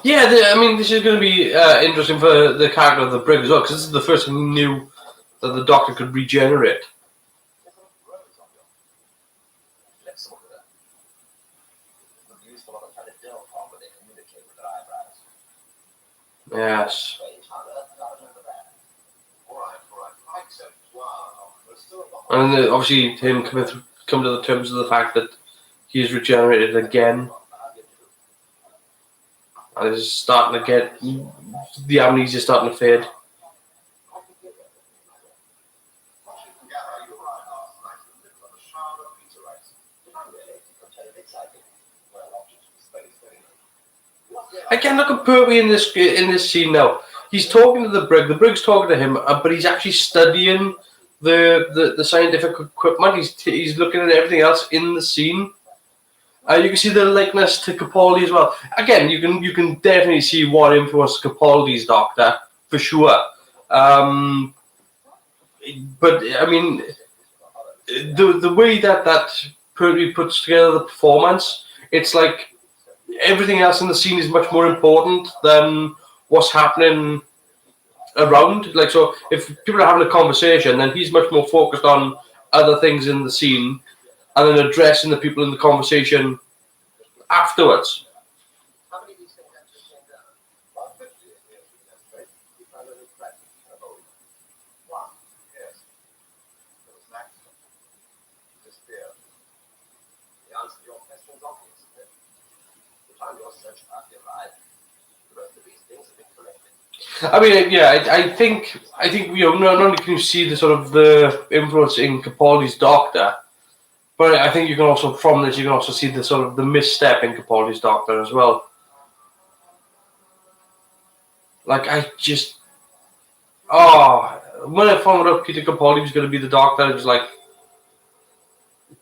Yeah, I mean, this is going to be interesting for the character of the Brig as well, because this is the first time we knew that the Doctor could regenerate. Yes. And then obviously him come to the terms of the fact that he is regenerated again. And is starting to get, the amnesia starting to fade. Again, look at Pertwee in this scene now. He's talking to the Brig. The Brig's talking to him, but he's actually studying the scientific equipment. He's looking at everything else in the scene. You can see the likeness to Capaldi as well. Again, you can definitely see what influenced Capaldi's Doctor for sure. But I mean, the way that Pertwee puts together the performance, it's like everything else in the scene is much more important than what's happening around. Like, so if people are having a conversation, then he's much more focused on other things in the scene, and then addressing the people in the conversation afterwards. I mean, yeah, I think not only can you see the sort of the influence in Capaldi's Doctor, but I think you can also, from this, you can also see the sort of the misstep in Capaldi's Doctor as well. Like, when I found out Peter Capaldi was going to be the Doctor, I was like,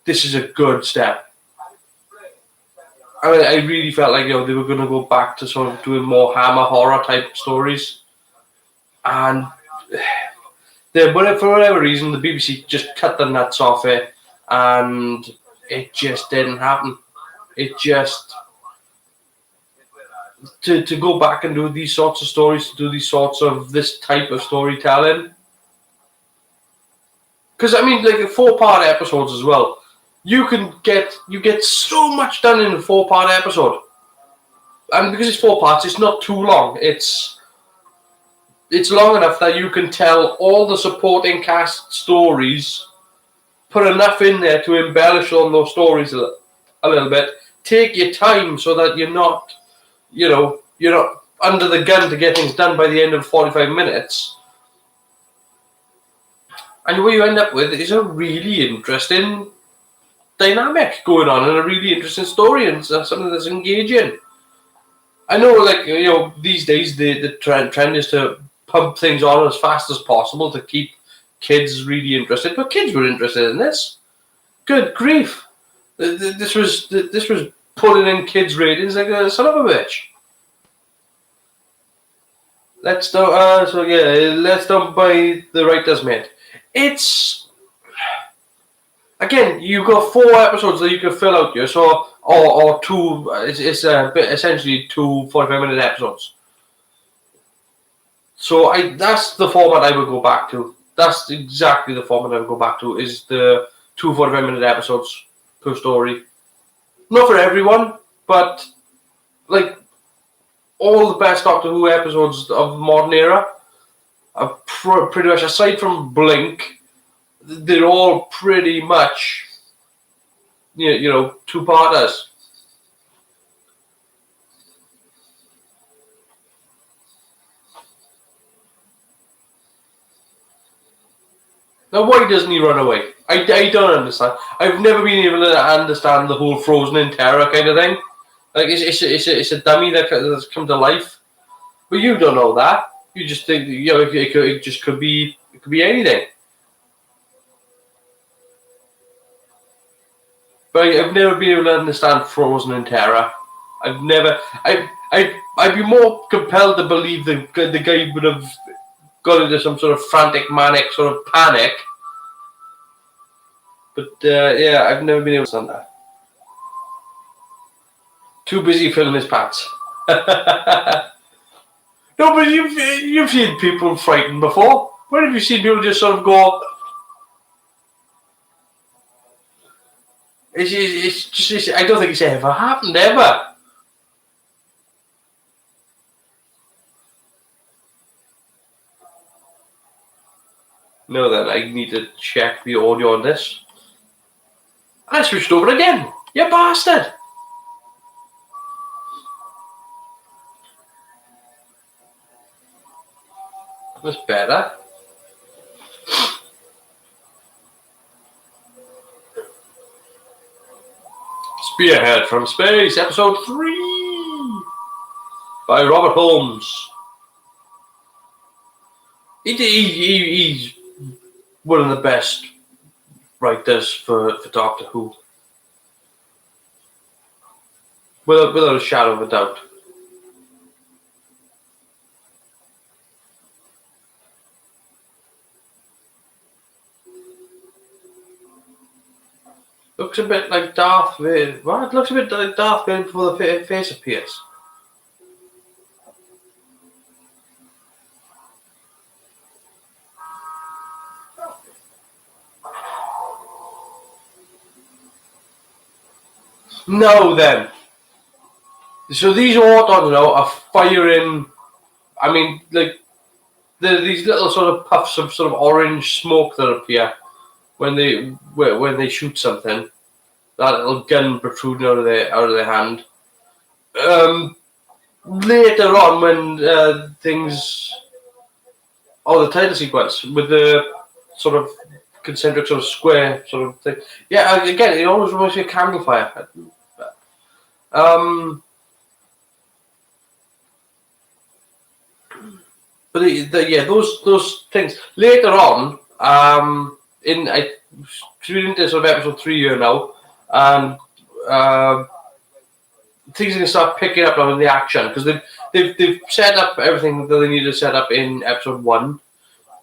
this is a good step. I mean, I really felt like, they were going to go back to sort of doing more Hammer horror type stories. And for whatever reason, the BBC just cut the nuts off it, and it just didn't happen. It just, to go back and do these sorts of stories, to do these sorts of this type of storytelling. Because I mean, like 4-part episodes as well. You get so much done in a 4-part episode, and because it's 4 parts, it's not too long. It's long enough that you can tell all the supporting cast stories, put enough in there to embellish on those stories a little bit. Take your time so that you're not under the gun to get things done by the end of 45 minutes. And what you end up with is a really interesting dynamic going on and a really interesting story and something that's engaging. I know, these days the trend is to pump things on as fast as possible to keep kids really interested, but kids were interested in this. Good grief! This was pulling in kids' ratings like a son of a bitch. Let's don't buy the writer's mate. It's again, you've got 4 episodes that you can fill out here, so or two. It's essentially 2 45-minute episodes. So that's the format I would go back to. That's exactly the format I would go back to. Is the 2 45-minute episodes per story. Not for everyone, but like all the best Doctor Who episodes of the modern era are pretty much, aside from Blink, they're all pretty much, 2-parters. Now, why doesn't he run away? I don't understand. I've never been able to understand the whole frozen in terror kind of thing. Like, it's a dummy that's come to life. But you don't know that. You just think, it could be anything. But I've never been able to understand frozen in terror. I'd be more compelled to believe the guy would have got into some sort of frantic, manic sort of panic. But I've never been able to understand that. Too busy filling his pants. No, but you've seen people frightened before. When have you seen people just sort of go? It's just, I don't think it's ever happened, ever. No, then I need to check the audio on this. I switched over again. You bastard. That's better. Spearhead from Space, Episode 3 by Robert Holmes. He's one of the best writers for Doctor Who. Without a shadow of a doubt. Looks a bit like Darth Vader. What? It looks a bit like Darth Vader before the face appears. No, then. So these Autons now are firing. I mean, like these little sort of puffs of sort of orange smoke that appear when they shoot something. That little gun protruding out of their hand. Later on, when things, the title sequence with the sort of concentric sort of square sort of thing. Yeah, again, it always reminds me of candle fire. But those things later on. We're into sort of episode 3 here now, and things are gonna start picking up now in the action because they've set up everything that they need to set up in episode 1.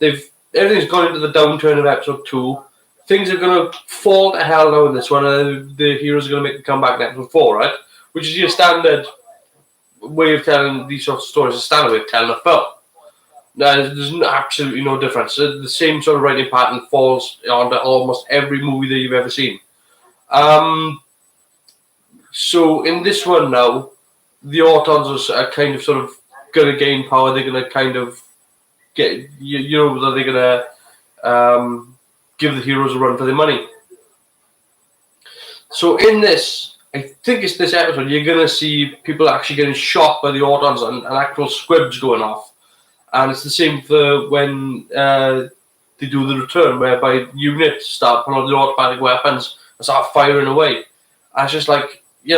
Everything's gone into the downturn of episode 2. Things are gonna fall to hell now in this one, and the heroes are gonna make a comeback in episode 4, right? Which is your standard way of telling these sorts of stories, a standard way of telling a film. There's absolutely no difference. The same sort of writing pattern falls onto almost every movie that you've ever seen. So in this one now, the Autons are kind of sort of going to gain power. They're going to kind of get, that they're going to give the heroes a run for their money. So in this, I think it's this episode, you're going to see people actually getting shot by the Autons and actual squibs going off. And it's the same for when they do the return, whereby units start pulling out the automatic weapons and start firing away. And it's just like, they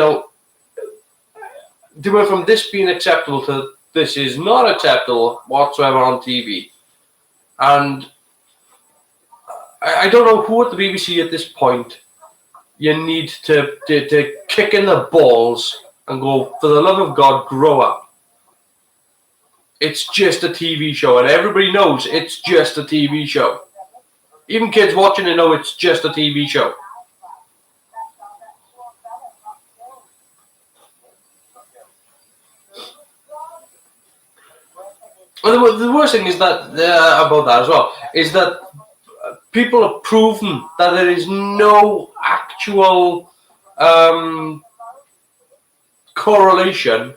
went from this being acceptable to this is not acceptable whatsoever on TV. And I don't know who at the BBC at this point you need to kick in the balls and go, for the love of God, grow up. It's just a TV show, and everybody knows it's just a TV show. Even kids watching it know it's just a TV show. Well, the worst thing is that about that as well is that people have proven that there is no actual correlation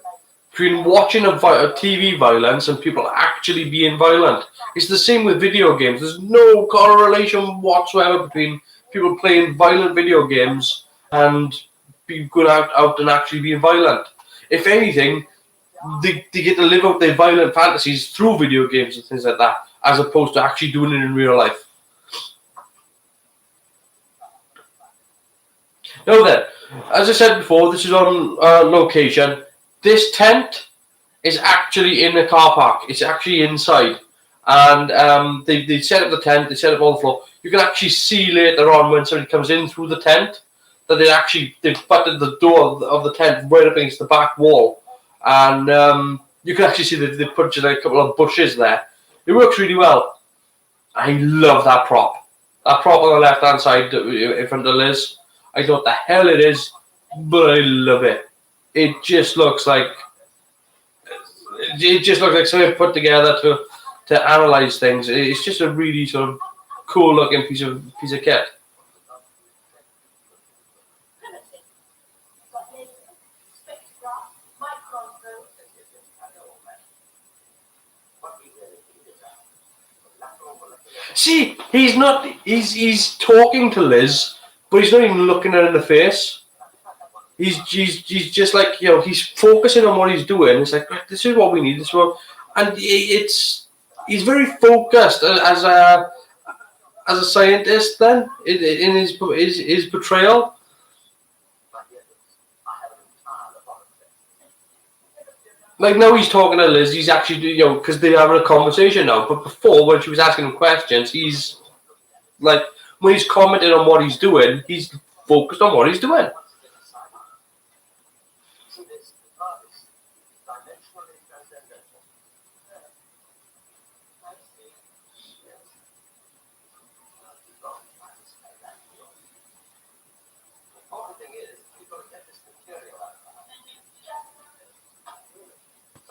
between watching a TV violence and people actually being violent. It's the same with video games. There's no correlation whatsoever between people playing violent video games and people going out and actually being violent. If anything, they get to live out their violent fantasies through video games and things like that, as opposed to actually doing it in real life. Now then, as I said before, this is on location. This tent is actually in a car park. It's actually inside. And they set up the tent, they set up all the floor. You can actually see later on when somebody comes in through the tent that they've butted the door of the tent right up against the back wall. And you can actually see that they put just a couple of bushes there. It works really well. I love that prop. That prop on the left-hand side in front of Liz. I don't know what the hell it is, but I love it. It just looks like something put together to analyze things. It's just a really sort of cool-looking piece of kit. See, he's talking to Liz, but he's not even looking at her in the face. He's just like, he's focusing on what he's doing. It's like, this is what we need. And he's very focused as a scientist. Then in his portrayal. Like now he's talking to Liz, he's actually, because they're having a conversation now. But before, when she was asking him questions, he's like, when he's commenting on what he's doing, he's focused on what he's doing.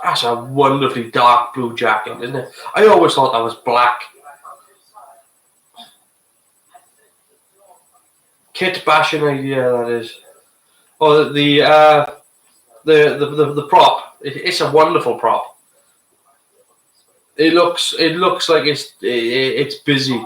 That's a wonderfully dark blue jacket, isn't it? I always thought that was black. Kit bashing idea, that is. Oh, the prop. It's a wonderful prop. It looks like it's busy.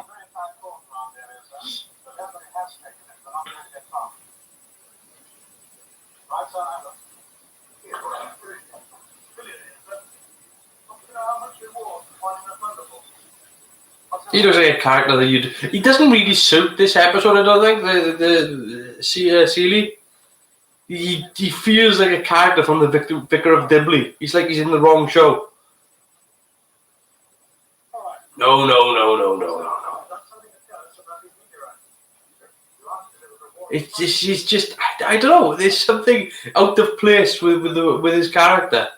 He looks like a character that he doesn't really suit this episode, I don't think. The Seeley. He feels like a character from the Vicar of Dibley. He's like he's in the wrong show. No. It's just I don't know. There's something out of place with his character.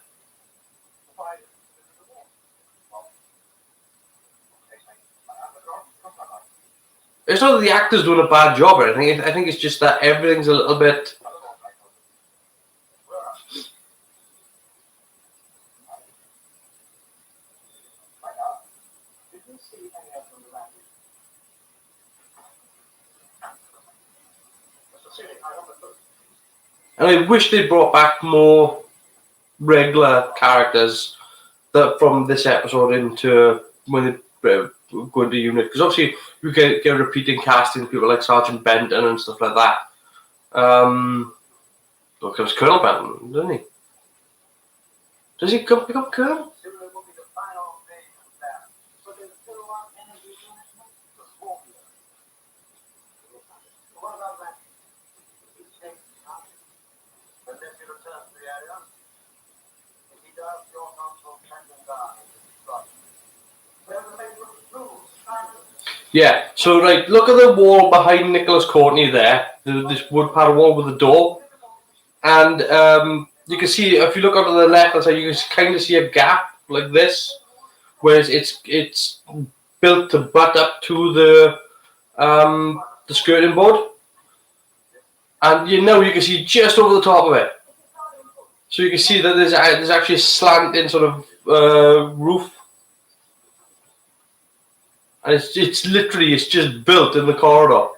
It's not that the actor's doing a bad job or anything. I think it's just that everything's a little bit. And I wish they brought back more regular characters from this episode into when they go into unit, because obviously you get repeating casting people like Sergeant Benton and stuff like that. Because Colonel Benton, doesn't he? Does he come pick up Colonel? Soon it will be the final stage of that. But there's still a lot of energy in it. The formula. What about that? He takes time. But then he returns to the area. If he does, your console can die. There's a big rules. Yeah, so right, look at the wall behind Nicholas Courtney there, this wood panel wall with the door, and you can see, if you look onto the left side, you can kind of see a gap like this, whereas it's built to butt up to the skirting board, and you can see just over the top of it, so you can see that there's actually a slanting sort of roof. And it's literally just built in the corridor.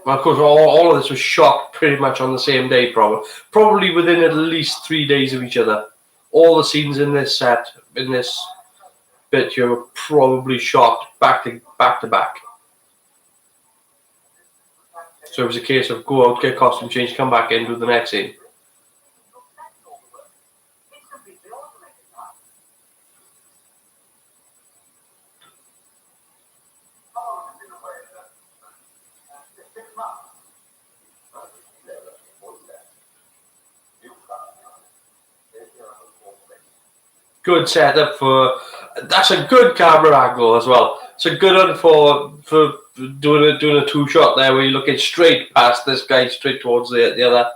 Well, of course, all of this was shot pretty much on the same day, probably within at least 3 days of each other. All the scenes in this set, in this bit here, were probably shot back to back. So it was a case of go out, get costume change, come back in, do the next scene. Good setup for. That's a good camera angle as well. It's a good one for doing a two shot there where you're looking straight past this guy, straight towards the other.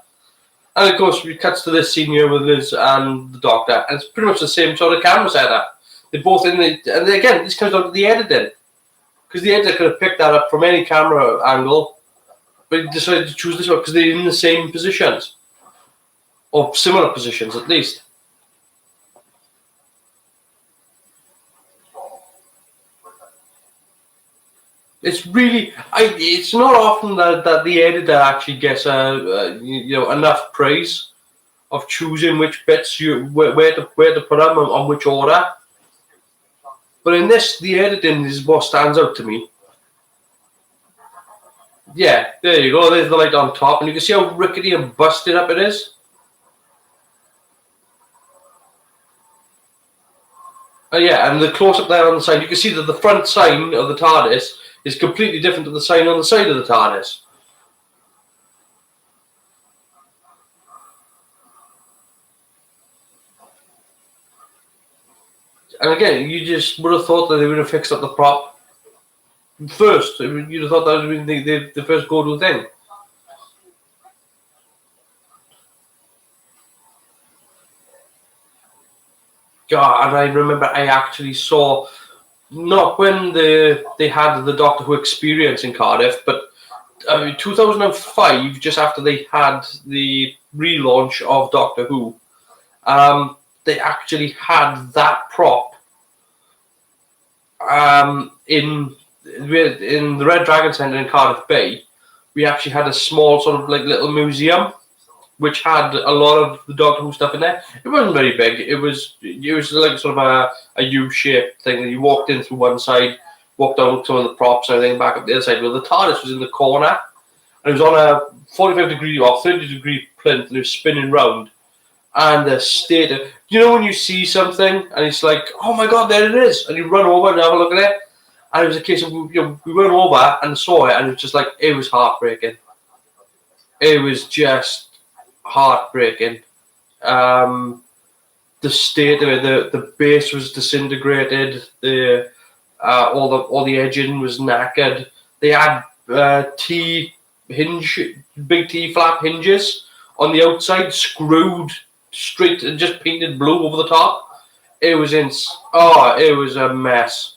And of course, we cuts to this scene here with Liz and the Doctor, and it's pretty much the same sort of camera setup. They're both in the, and again, this comes down to the editing, because the editor could have picked that up from any camera angle, but he decided to choose this one because they're in the same positions, or similar positions at least. It's really, it's not often that the editor actually gets enough praise of choosing which bits where to put them on which order. But in this, the editing is what stands out to me. Yeah, there you go. There's the light on top, and you can see how rickety and busted up it is. Yeah, and the close up there on the side, you can see that the front sign of the TARDIS is completely different to the sign on the side of the TARDIS. And again, you just would have thought that they would have fixed up the prop first. You'd have thought that would have been the first go-to thing. God, and I remember I actually saw, not when they had the Doctor Who experience in Cardiff, but 2005, just after they had the relaunch of Doctor Who, they actually had that prop in the Red Dragon Centre in Cardiff Bay. We actually had a small sort of like little museum which had a lot of the Doctor Who stuff in there. It wasn't very big. It was like sort of a U-shaped thing. And you walked in through one side, walked down some of the props and everything, back up the other side. Well, the TARDIS was in the corner, and it was on a 45-degree or 30-degree plinth, and it was spinning round. And the state of, when you see something and it's like, oh my God, there it is, and you run over and have a look at it. And it was a case of we went over and saw it, and it was just like, it was heartbreaking. It was just heartbreaking. The state of it, the base was disintegrated. All the edging was knackered. They had big T flap hinges on the outside, screwed straight and just painted blue over the top. It was it was a mess.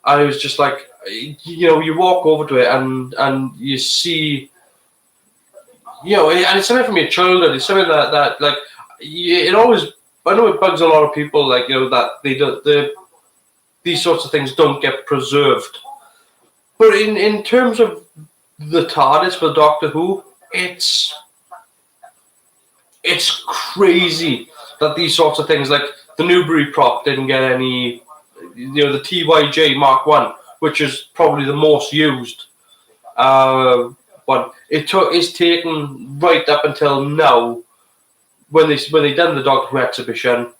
And it was just like, you walk over to it and you see. And it's something from your childhood. It's something that like it always. I know it bugs a lot of people, like that these sorts of things don't get preserved. But in terms of the TARDIS for Doctor Who, it's crazy that these sorts of things, like the Newbury prop, didn't get any. The TYJ Mark 1, which is probably the most used. But it's taken right up until now when they done the Doctor Who exhibition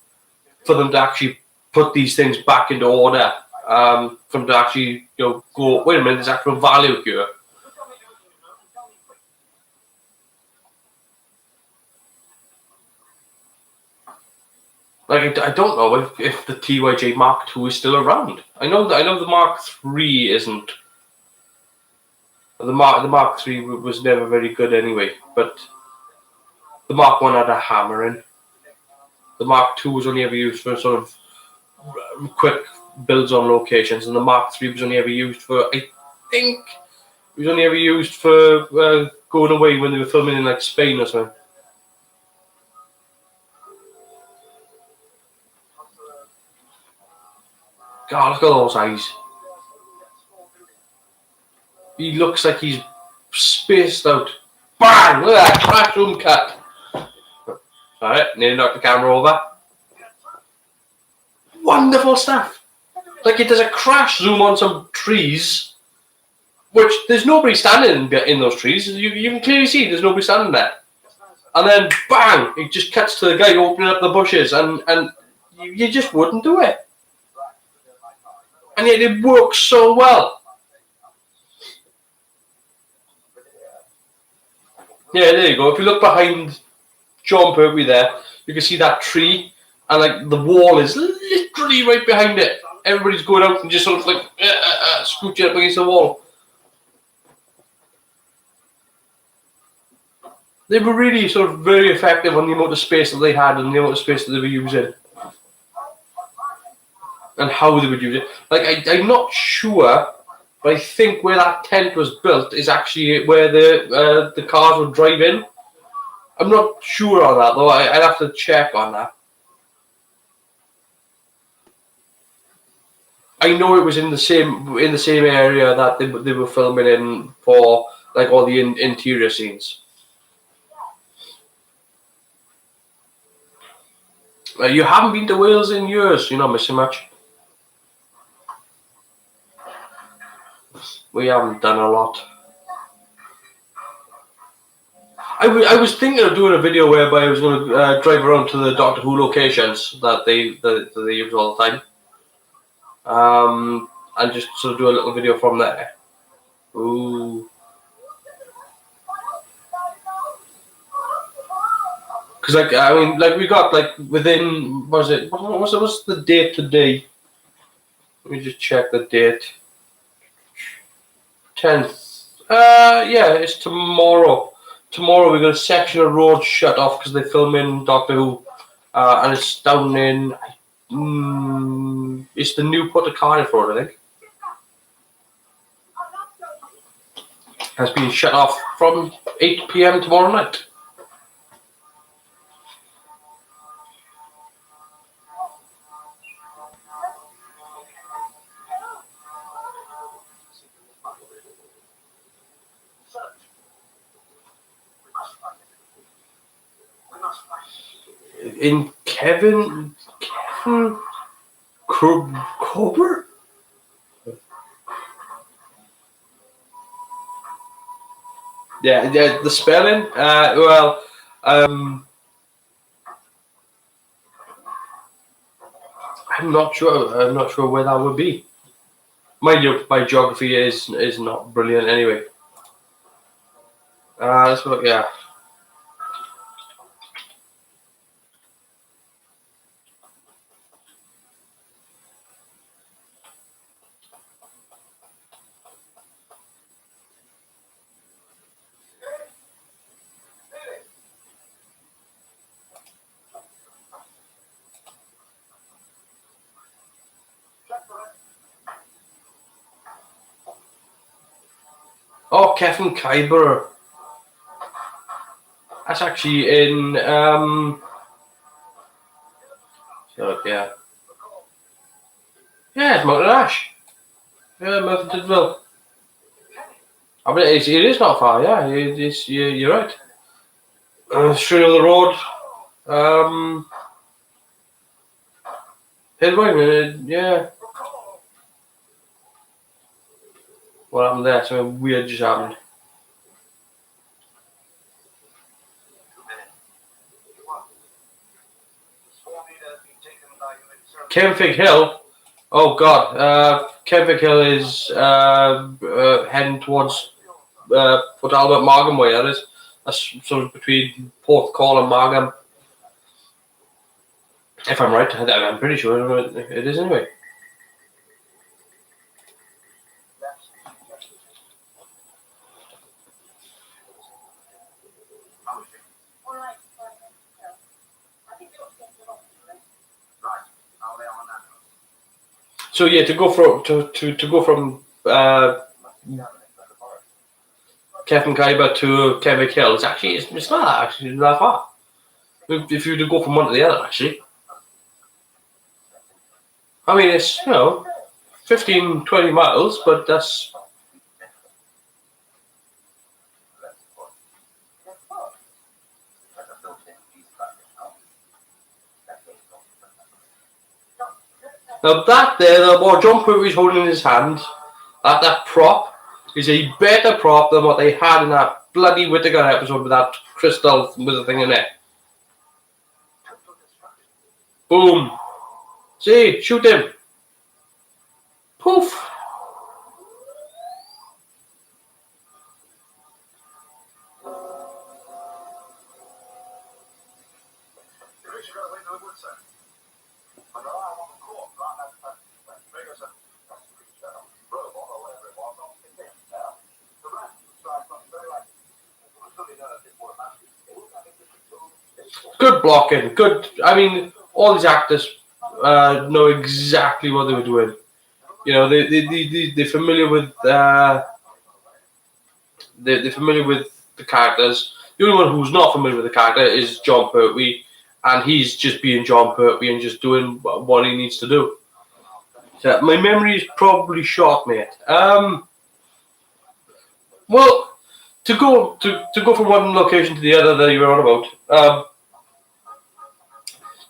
for them to actually put these things back into order. For them to actually go, wait a minute, there's actual value here. Like I don't know if the TYJ Mark II is still around. I know the Mark III isn't. The Mark III was never very good anyway, but the Mark I had a hammer in. The Mark II was only ever used for sort of quick builds on locations, and the Mark III was only ever used for, I think, it was only ever used for going away when they were filming in like Spain or something. God, look at those eyes. He looks like he's spaced out. Bang! Look at that crash room cut. Alright, need to knock the camera over. Wonderful stuff. Like it does a crash zoom on some trees, which there's nobody standing in those trees. You can clearly see there's nobody standing there. And then bang! It just cuts to the guy opening up the bushes, and you just wouldn't do it. And yet it works so well. Yeah, there you go. If you look behind John Pertwee there, you can see that tree, and like the wall is literally right behind it. Everybody's going out and just sort of like scooching up against the wall. They were really sort of very effective on the amount of space that they had and the amount of space that they were using. And how they would use it. Like, I'm not sure, but I think where that tent was built is actually where the cars would drive in. I'm not sure on that, though. I'd have to check on that. I know it was in the same area that they were filming in for like all the interior scenes. You haven't been to Wales in years. You're not missing much. We haven't done a lot. I was thinking of doing a video whereby I was going to drive around to the Doctor Who locations that they use all the time, and just sort of do a little video from there. Ooh, because like I mean, like we got like within what's the date today? Let me just check the date. 10th. Yeah, it's tomorrow. Tomorrow we got a section of road shut off because they film in Doctor Who, and it's down in it's the Newport to Cardiff Road, I think. Has been shut off from 8 PM tomorrow night. In Kevin Cobber? Yeah, the spelling. I'm not sure. I'm not sure where that would be. My geography is not brilliant anyway. Let's look. Yeah. Oh, Kevin Kyber. That's actually in so, yeah. Yeah, it's Mountain Ash. Yeah, Merthyrdville. I mean, it is not far. Yeah, you're right. Straight over the road. Headway, yeah. What happened there? Something weird just happened. 2 minutes. What? Swarm leader has been taken by human service. Kenfig Hill? Oh god. Kenfig Hill is heading towards Port Albert Margam way, that is. That's sort of between Porthcawl and Margam. If I'm right, I'm pretty sure it is anyway. All right, I think you're getting the wrong place. Right. I'll lay on that. So yeah, to go from Kevin Kaiba to Kenfig Hill, it's not actually that far. If you were to go from one to the other, actually. I mean, it's, 15, 20 miles, but that's... Now that there, what John Pertwee is holding in his hand, that prop, is a better prop than what they had in that bloody Whittaker episode with that crystal with the thing in it. Boom. See, shoot him. Poof. Good blocking, good. I mean, all these actors know exactly what they were doing. They're familiar with they're familiar with the characters. The only one who's not familiar with the character is John Pertwee, and he's just being John Pertwee and just doing what he needs to do. So my memory is probably short, mate. Well, to go from one location to the other that you were on about,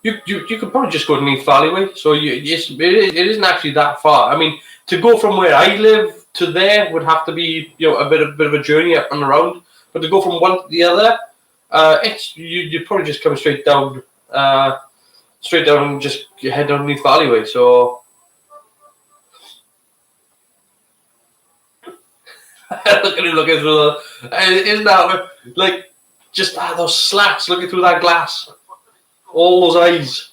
you could probably just go to Neath Valleyway. So it isn't actually that far. I mean, to go from where I live to there would have to be a bit of a journey up and around. But to go from one to the other, you probably just come straight down and just head down Neath Valleyway. So look at him looking through isn't that like just those slats looking through that glass, all those eyes.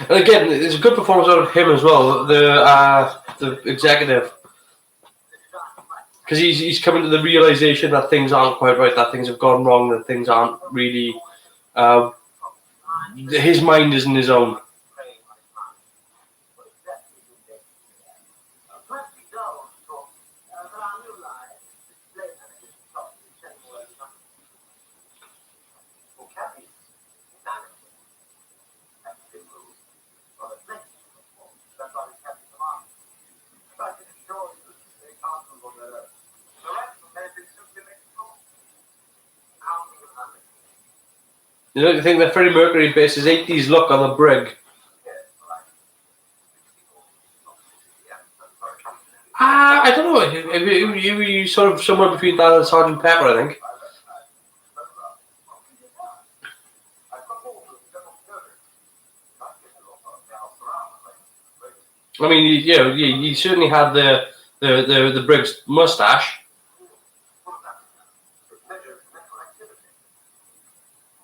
And again, it's a good performance out of him as well, the executive, because he's coming to the realization that things aren't quite right, that things have gone wrong, that things aren't really. His mind isn't his own. You don't think that Freddie Mercury based his 80s look on the brig? I don't know. You sort of somewhere between that and Sergeant Pepper, I think. I mean, he certainly had the brig's mustache,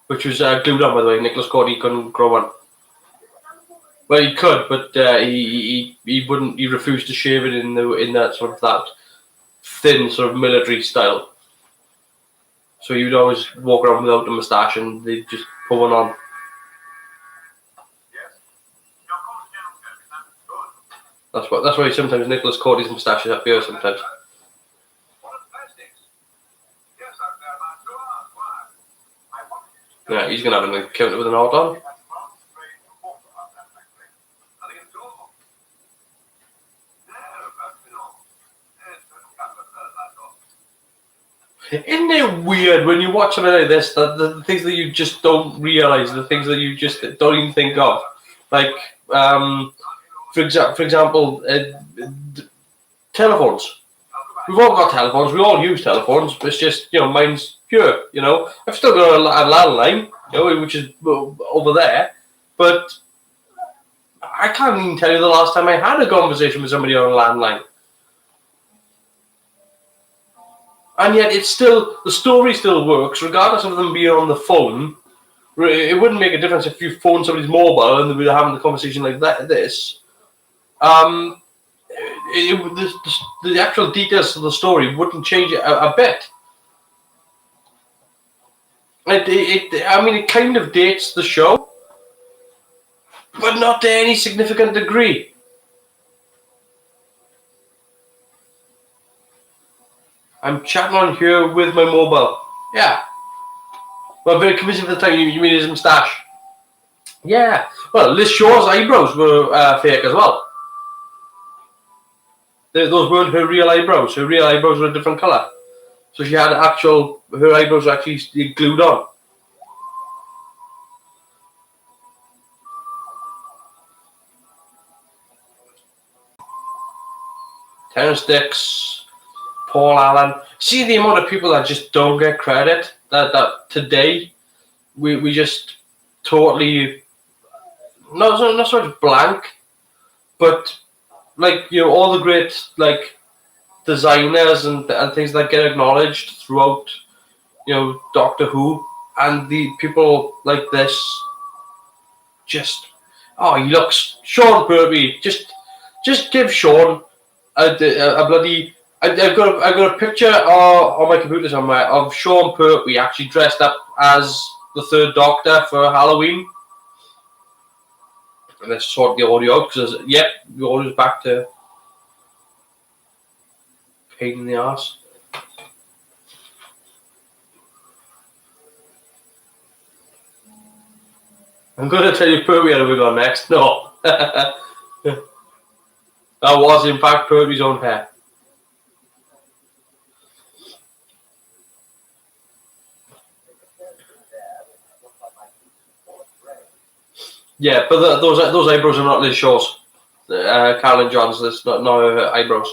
which was glued on, by the way. Nicholas Courtney couldn't grow one. Well, he could, but he wouldn't. He refused to shave it in that sort of that thin sort of military style. So he would always walk around without the moustache, and they'd just put one on. That's why sometimes Nicholas Courtney's moustache is up here sometimes. Yeah, he's gonna have an encounter with an Auton. Isn't it weird when you watch something like this, that the things that you just don't realize, the things that you just don't even think of, like for example, telephones. We've all got telephones. We all use telephones. But it's just, mine's pure. I've still got a landline, which is over there, but I can't even tell you the last time I had a conversation with somebody on a landline. And yet the story still works, regardless of them being on the phone. It wouldn't make a difference if you phoned somebody's mobile and they were having a conversation like this. The actual details of the story wouldn't change it a bit. It kind of dates the show, but not to any significant degree. I'm chatting on here with my mobile. Yeah. Well, very convincing for the time. You mean his moustache? Yeah. Well, Liz Shaw's eyebrows were fake as well. Those weren't her real eyebrows. Her real eyebrows were a different colour. So she had her eyebrows were actually glued on. Terrence Dix, Paul Allen. See the amount of people that just don't get credit. That today we just totally not so much blank, but all the great designers and things that get acknowledged throughout Doctor Who, and the people like this just he looks Sean Pertwee. Just give Sean a bloody. I've got a picture on my computer somewhere of Sean Pertwee actually dressed up as the Third Doctor for Halloween. And let's sort the audio out because the audio's back to pain in the arse. I'm going to tell you Pertwee had a wig on next. No. That was in fact Pertwee's own hair. Yeah, but those eyebrows are not Liz Shaw's. Carolyn John's. That's not her eyebrows.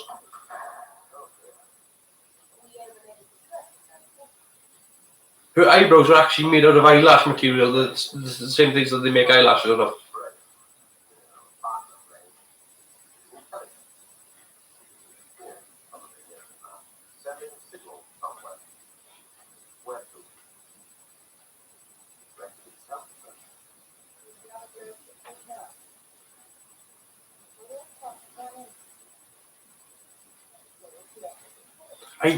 Her eyebrows are actually made out of eyelash material. That's the same things that they make eyelashes out of.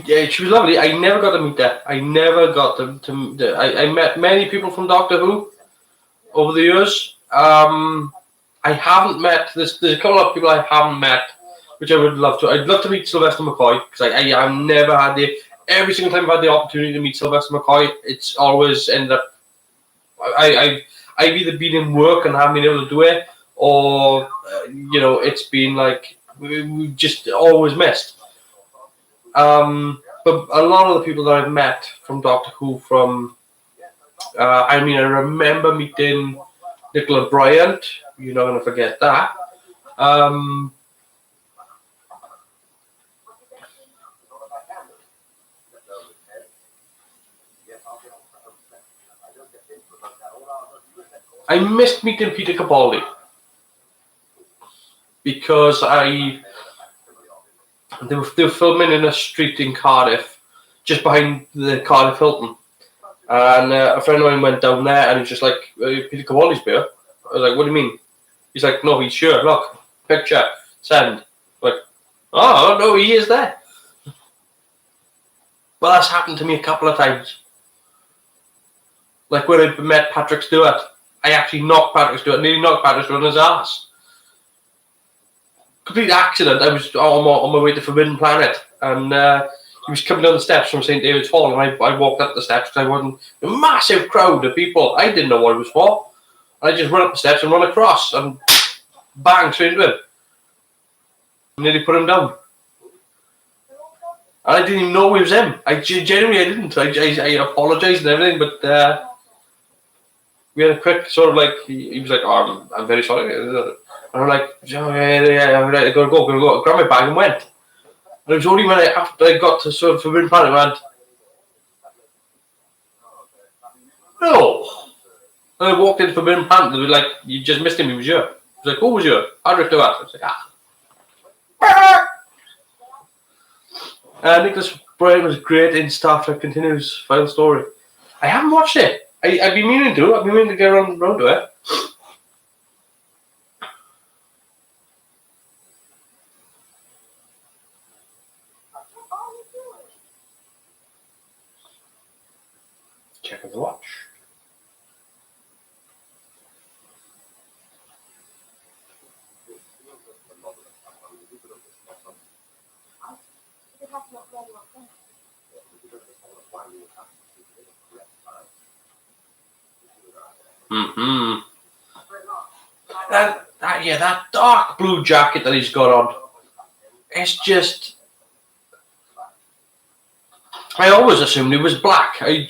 She was lovely. I never got to meet her. I never got to I met many people from Doctor Who over the years. I haven't met, there's a couple of people I haven't met, which I would love to. I'd love to meet Sylvester McCoy, because I've never had every single time I've had the opportunity to meet Sylvester McCoy, it's always ended up, I've either been in work and haven't been able to do it, or, it's been we've just always missed. But a lot of the people that I've met from Doctor Who, I remember meeting Nicola Bryant. You're not going to forget that. I missed meeting Peter Capaldi because they were filming in a street in Cardiff, just behind the Cardiff Hilton. And a friend of mine went down there and he was just like, Peter Capaldi's here. I was like, what do you mean? He's like, no, he's sure. Look, picture, send. Like, oh, no, he is there. Well, that's happened to me a couple of times. Like when I met Patrick Stewart, I actually nearly knocked Patrick Stewart on his ass. Complete accident. I was on my way to Forbidden Planet, and he was coming down the steps from St. David's Hall, and I walked up the steps because I wasn't a massive crowd of people. I didn't know what it was for. I just run up the steps and run across, and bang, straight into him. Nearly put him down. And I didn't even know it was him. Genuinely, I didn't. I apologized and everything, but we had a quick sort of like, he was like, oh, I'm very sorry. And I'm like, yeah, I gotta go. Grab my bag and went. And it was only when after I got to sort of Forbidden Planet, I went, no. And I walked into Forbidden Planet, they were like, you just missed him, he was here. I was like, who was here? Adric Duat. I was like, Nicholas Bray was great in Star Trek Continues Final Story. I haven't watched it. I've been meaning to. I've been meaning to get around to it. Checking the watch. Mm-hmm. That dark blue jacket that he's got on. It's just... I always assumed it was black. I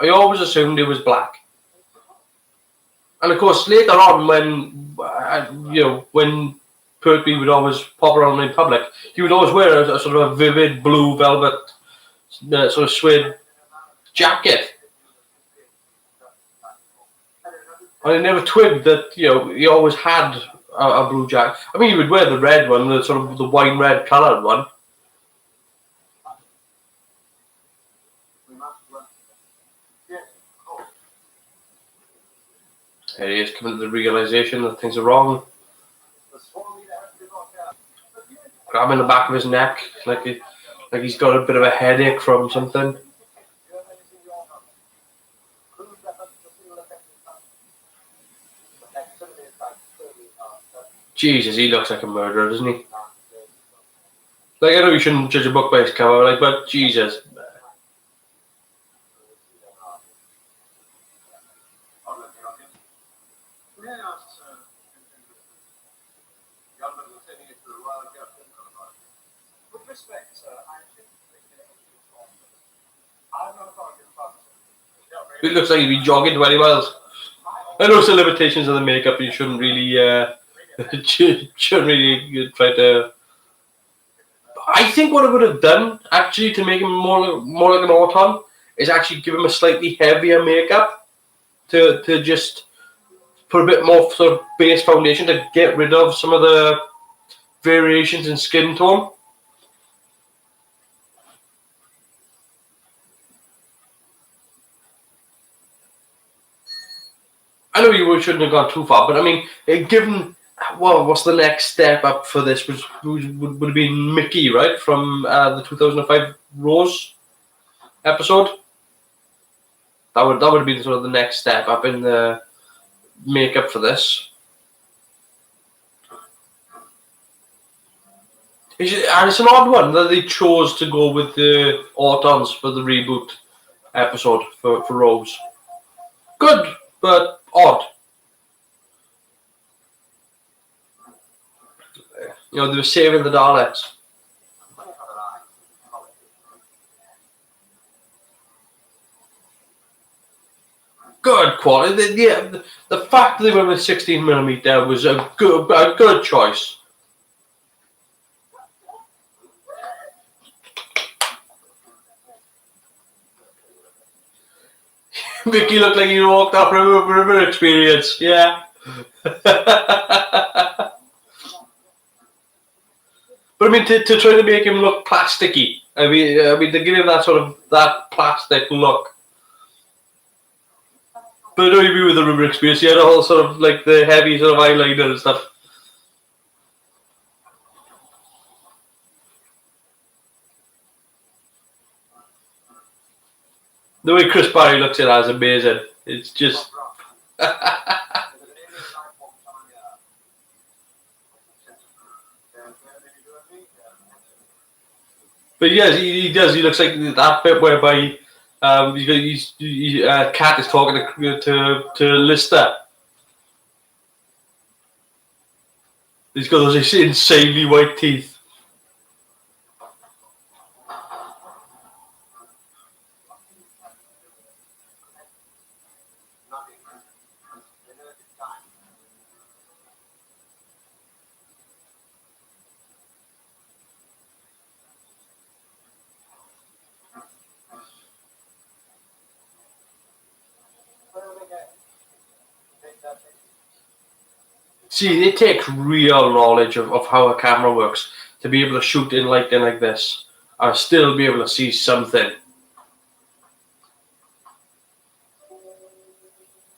always assumed it was black. And of course, later on, when Pertwee would always pop around in public, he would always wear a sort of a vivid blue velvet sort of suede jacket. And I never twigged that, he always had a blue jacket. I mean, he would wear the red one, the sort of the wine red coloured one. There he is, coming to the realisation that things are wrong. Grabbing the back of his neck, like he's got a bit of a headache from something. Jesus, he looks like a murderer, doesn't he? Like, I know you shouldn't judge a book by its cover, but Jesus. It looks like he'd be jogging 20 miles. I know the limitations of the makeup, you shouldn't really try to... I think what I would have done, actually, to make him more like an Auton, is actually give him a slightly heavier makeup to just put a bit more sort of base foundation to get rid of some of the variations in skin tone. I know you shouldn't have gone too far, but I mean, given what's the next step up for this, which would have been Mickey, right, from the 2005 Rose episode. That would have been sort of the next step up in the makeup for this. It's an odd one that they chose to go with the Autons for the reboot episode for Rose. Good, but odd. They were saving the Daleks. Good quality. The fact that they went with 16mm was a good choice. Mickey looked like he walked up from a river experience. Yeah. But I mean, to try to make him look plasticky. I mean, to give him that sort of that plastic look. But I know you be with the river experience. He had all sort of like the heavy sort of eyeliner and stuff. The way Chris Barry looks at that is amazing. It's just... But yes, he does. He looks like that bit whereby Cat is talking to Lister. He's got those insanely white teeth. See, it takes real knowledge of how a camera works to be able to shoot in lighting like this and still be able to see something.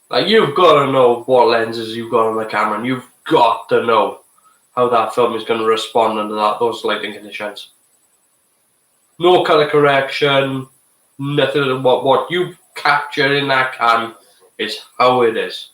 Like, you've got to know what lenses you've got on the camera, and you've got to know how that film is going to respond under those lighting conditions. No color correction, nothing. What you capture in that cam is how it is.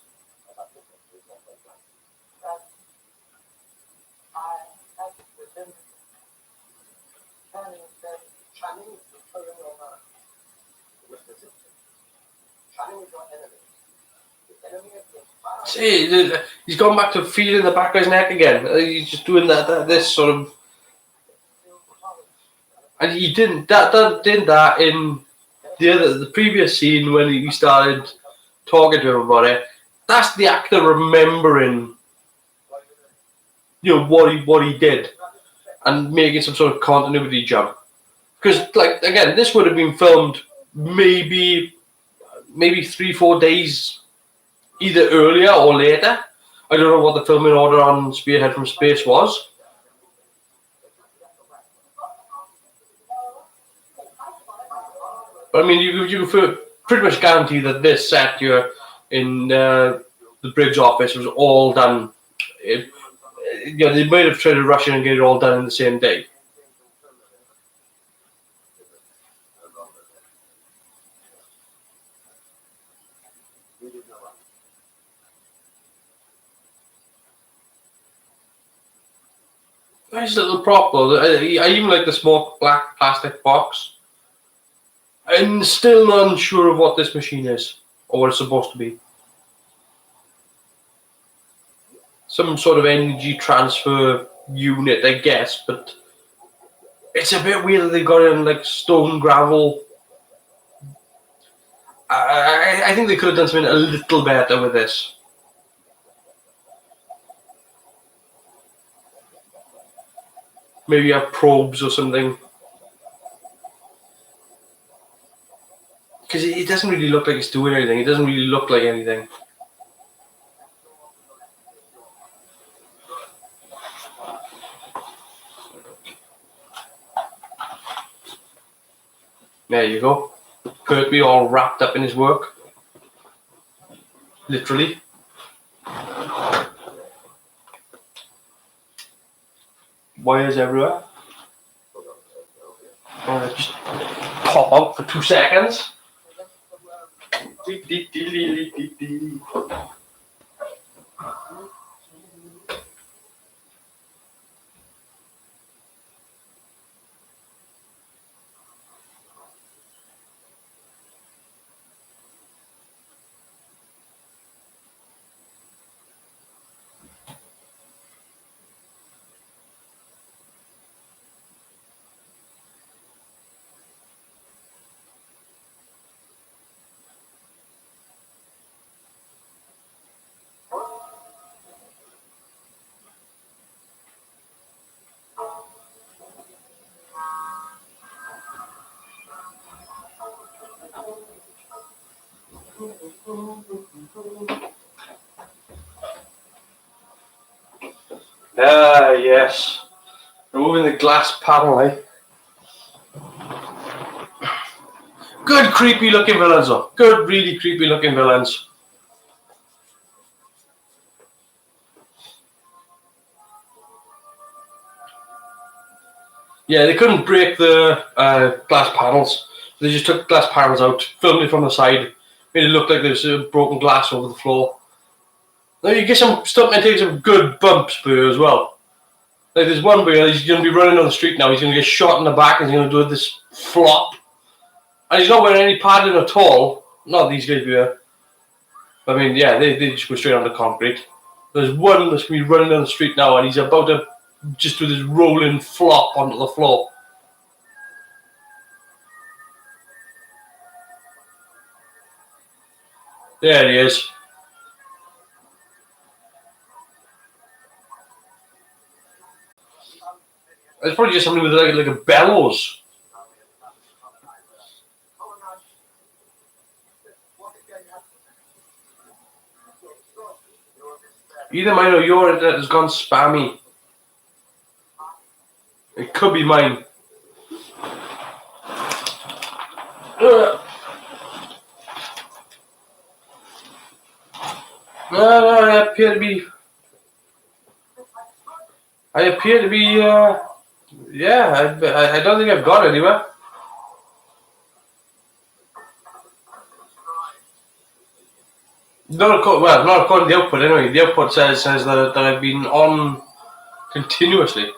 See, he's gone back to feeling the back of his neck again. He's just doing this sort of, and he did that in the previous scene when he started talking to him about it. That's the actor remembering, what he did, and making some sort of continuity jump. Because, like, again, this would have been filmed maybe 3-4 days either earlier or later. I don't know what the filming order on Spearhead from Space was. But I mean, you can pretty much guarantee that this set here in the Briggs office was all done. They might have tried to rush in and get it all done in the same day. Nice little prop though. I even like the small black plastic box. I'm still not unsure of what this machine is or what it's supposed to be. Some sort of energy transfer unit, I guess, but it's a bit weird that they got it in like stone gravel. I think they could have done something a little better with this. Maybe have probes or something. Because it doesn't really look like it's doing anything. It doesn't really look like anything. There you go. Pertwee all wrapped up in his work. Literally. Wires everywhere. Just pop out for 2 seconds. Ah, yes. Removing the glass panel, eh? Good creepy looking villains though. Good, really creepy looking villains. Yeah, they couldn't break the glass panels. They just took the glass panels out, filmed it from the side, made it look like there's broken glass over the floor. Now you get some stuff that takes some good bumps for you as well. Like there's one where he's going to be running on the street now, he's going to get shot in the back and he's going to do this flop. And he's not wearing any padding at all. Not these guys here. I mean, yeah, they just go straight onto concrete. There's one that's going to be running down the street now and he's about to just do this rolling flop onto the floor. There he is. It's probably just something with like a bellows. Either mine or your internet has gone spammy. It could be mine. No, I appear to be. Yeah, I don't think I've got anywhere. Not according to the output anyway. The output says that I've been on continuously.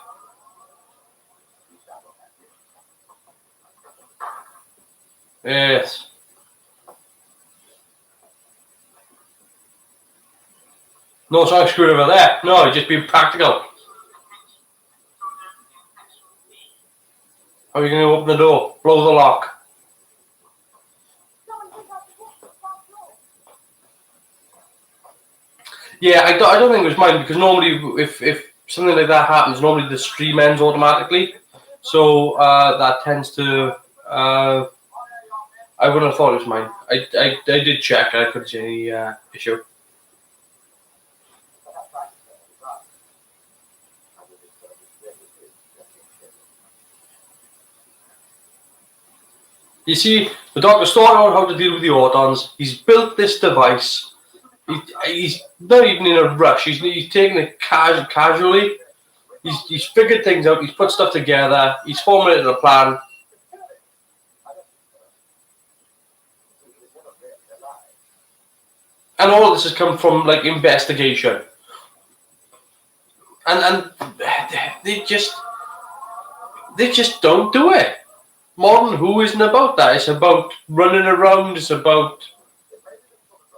Yes. No sonic screwdriver there. No, just being practical. How are you going to open the door? Blow the lock. Yeah, I don't think it was mine, because normally if something like that happens, normally the stream ends automatically. So that tends to. I wouldn't have thought it was mine. I did check. I couldn't see any issue. You see, the Doctor's thought out how to deal with the Autons. He's built this device. He's not even in a rush. He's taking it casually. He's figured things out. He's put stuff together. He's formulated a plan. And all of this has come from like investigation. And they just don't do it. Modern Who isn't about that. It's about running around. It's about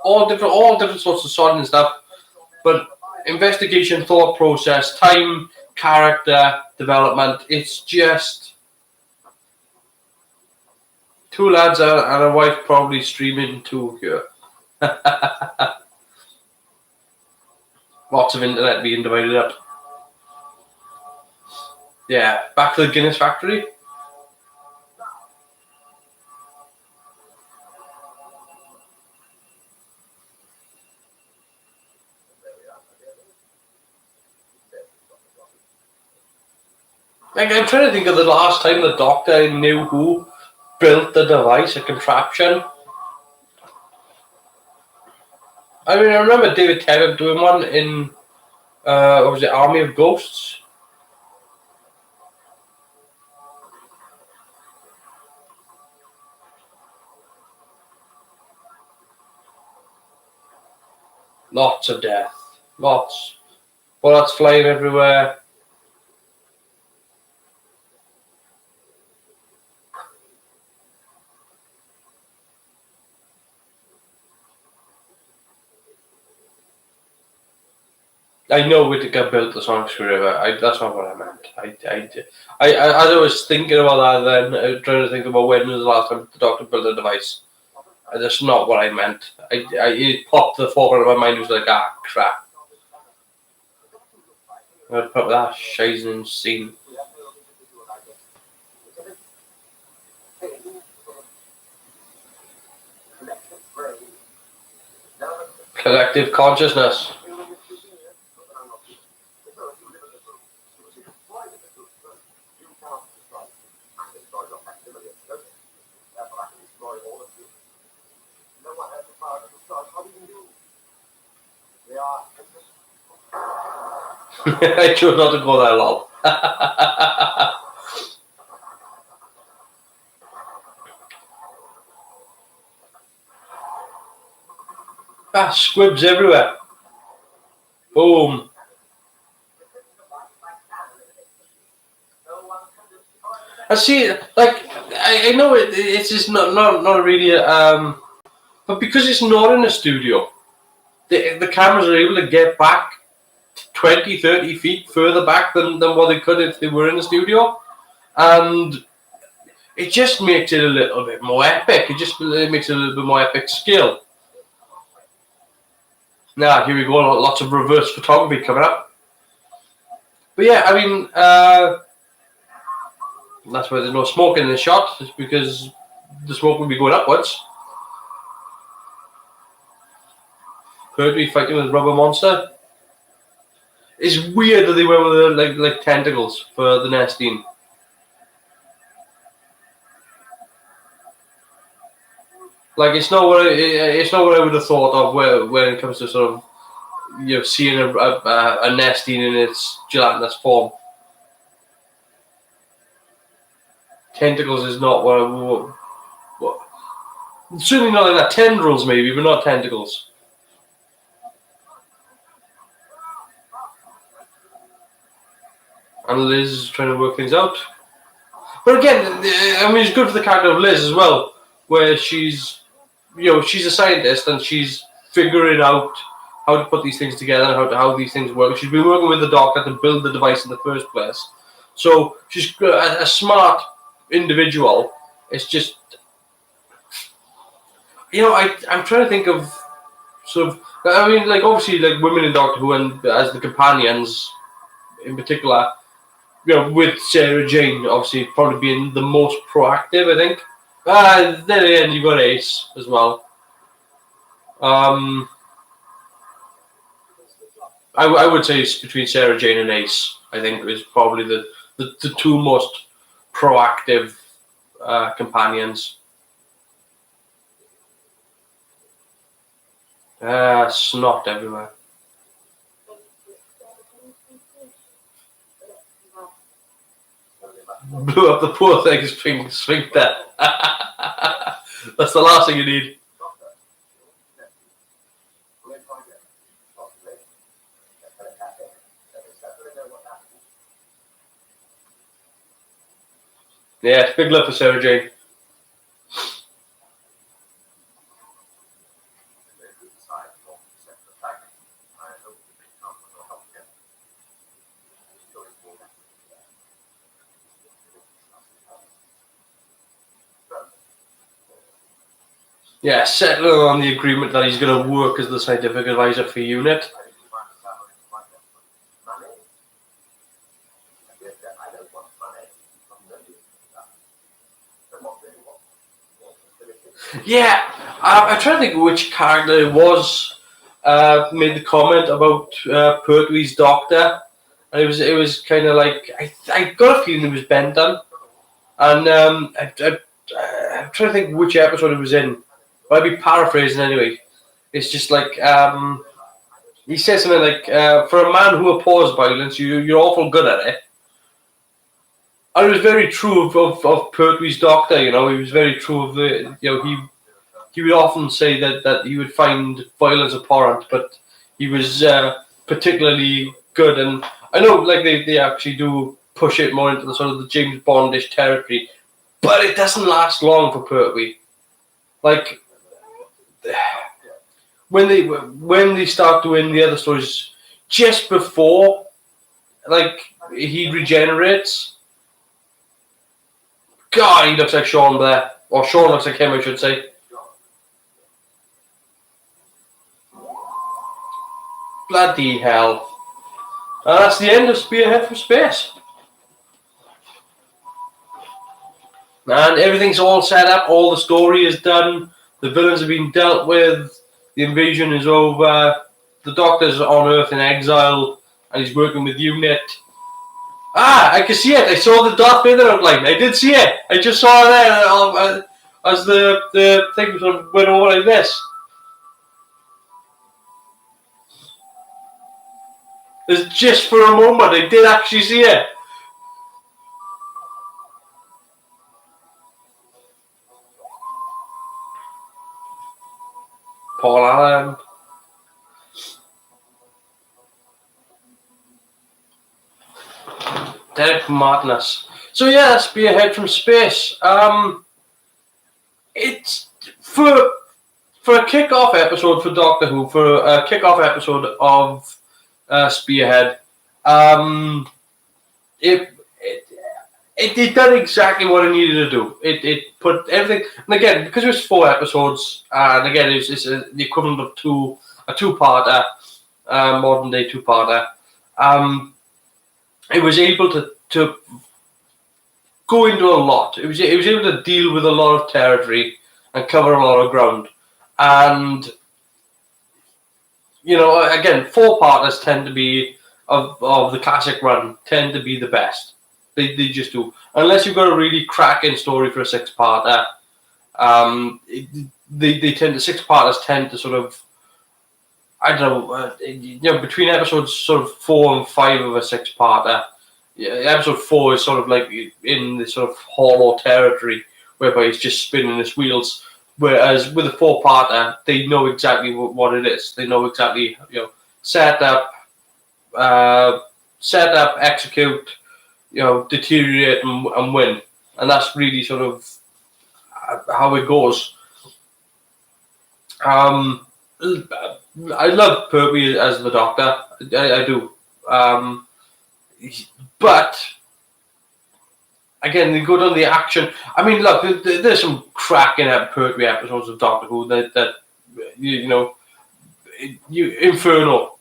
all different sorts of sodding and stuff. But investigation, thought process, time, character development. It's just two lads and a wife probably streaming too here. Lots of internet being divided up. Yeah, back to the Guinness factory. Like, I'm trying to think of the last time the Doctor knew who built the device, a contraption. I mean, I remember David Tennant doing one in, what was it, Army of Ghosts? Lots of death. Lots. Bullets flying everywhere. I know it got built the sonic screwdriver. That's not what I meant. As I was thinking about that, then trying to think about when was the last time the Doctor built a device. That's not what I meant. It popped to the forefront of my mind. It was like, crap. I'd put that shining scene. Collective consciousness. I chose not to go that long. Squibs everywhere. Boom. I see. Like I know it's just not really. But because it's not in a studio, the cameras are able to get back 20, 30 feet further back than what they could if they were in the studio. And it just makes it a little bit more epic. It makes it a little bit more epic skill. Now, here we go. Lots of reverse photography coming up. But yeah, I mean, that's why there's no smoke in the shot. It's because the smoke will be going upwards. Pertwee fighting with Rubber Monster. it's weird that they went with like tentacles for the nesting. Like it's not what I would have thought of when it comes to sort of seeing a nesting in its gelatinous form. Tentacles is not what certainly not like that. Tendrils maybe, but not tentacles. And Liz is trying to work things out. But again, I mean, it's good for the character of Liz as well, where she's a scientist and she's figuring out how to put these things together and how these things work. She's been working with the Doctor to build the device in the first place. So she's a smart individual. It's just, I'm trying to think of sort of, I mean, like obviously like women in Doctor Who and as the companions in particular, with Sarah Jane obviously probably being the most proactive, I think. Then again, you've got Ace as well. I would say it's between Sarah Jane and Ace. I think is probably the two most proactive companions. Snot everywhere. Blew up the poor thing's sphincter. That's the last thing you need. Yeah, big love for Sarah Jane. Yeah, settling on the agreement that he's going to work as the scientific advisor for UNIT. Yeah, I'm trying to think which character it was made the comment about Pertwee's Doctor, and it was kind of like I got a feeling it was Benton, and I'm trying to think which episode it was in. I'd be paraphrasing anyway. It's just like he says something like, "For a man who abhors violence, you're awful good at it." And it was very true of Pertwee's Doctor. He was very true of the. He would often say that he would find violence abhorrent, but he was particularly good. And I know, like they actually do push it more into the sort of the James Bondish territory, but it doesn't last long for Pertwee. Like. When they start doing the other stories, just before, like he regenerates, God, he looks like Sean Blair, or Sean looks like him, I should say. Bloody hell! And that's the end of Spearhead from Space. And everything's all set up. All the story is done. The villains have been dealt with. The invasion is over. The Doctor's on Earth in exile, and he's working with UNIT. I can see it. I saw the Darth Vader outline. I did see it. I just saw it there as the thing sort of went over like this. It's just for a moment. I did actually see it. Paul Allen. Derek Madness. So yeah, Spearhead from Space. It's for a kick-off episode for Doctor Who, for a kick-off episode of Spearhead. It did exactly what it needed to do. It put everything, and again, because it was 4 episodes, and again, it's the equivalent of a two-parter, modern day two-parter. It was able to go into a lot. It was able to deal with a lot of territory and cover a lot of ground. And again, 4-parters tend to be of the classic run tend to be the best. They just do. Unless you've got a really cracking story for a six-parter, they tend to six-parters tend to sort of, I don't know, between episodes sort of 4 and 5 of a six-parter. Yeah, episode 4 is sort of like in the sort of hollow territory whereby he's just spinning his wheels. Whereas with a 4-parter, they know exactly what it is. They know exactly, set up, execute, deteriorate and win, and that's really sort of how it goes. I love Pertwee as the Doctor. I do. But again, they go down the action. I mean, look, there's some cracking Pertwee episodes of Doctor Who that Inferno.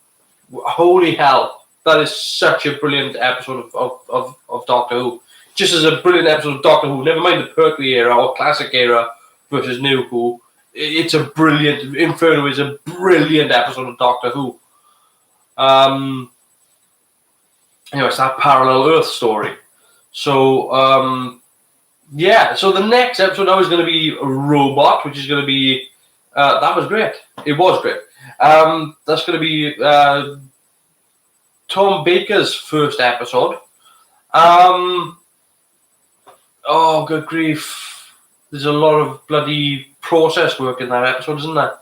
Holy hell, that is such a brilliant episode of Doctor Who. Just as a brilliant episode of Doctor Who, never mind the Pertwee era or classic era versus New Who. It's a brilliant, Inferno is a brilliant episode of Doctor Who. It's that parallel Earth story. So, so the next episode now is going to be a Robot, which is going to be, that was great. It was great. That's going to be Tom Baker's first episode. Oh, good grief. There's a lot of bloody process work in that episode, isn't there?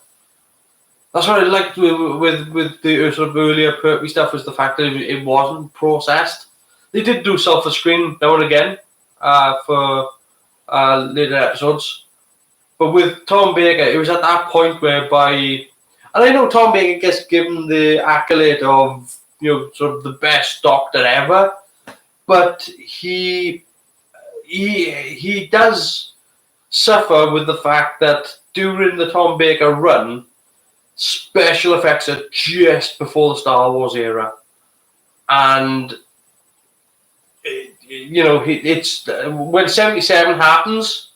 That's what I liked with the sort of earlier Pertwee stuff, was the fact that it wasn't processed. They did do self-screen now and again for later episodes. But with Tom Baker, it was at that point whereby... And I know Tom Baker gets given the accolade of, sort of the best Doctor ever. But he does suffer with the fact that during the Tom Baker run, special effects are just before the Star Wars era. And... it's when 77 happens,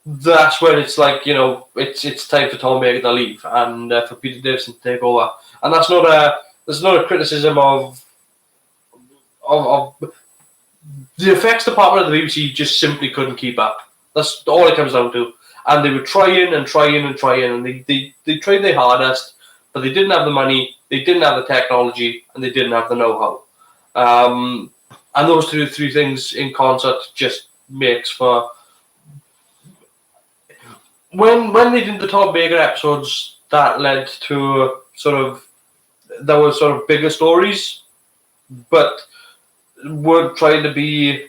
that's when it's like, it's time for Tom Baker to leave and for Peter Davison to take over. And that's not a criticism of the effects department of the BBC just simply couldn't keep up. That's all it comes down to. And they were trying, and they tried their hardest, but they didn't have the money, they didn't have the technology, and they didn't have the know-how. And those three things in concert just makes for... When they did the Tom Baker episodes, that led to there were sort of bigger stories, but weren't trying to be,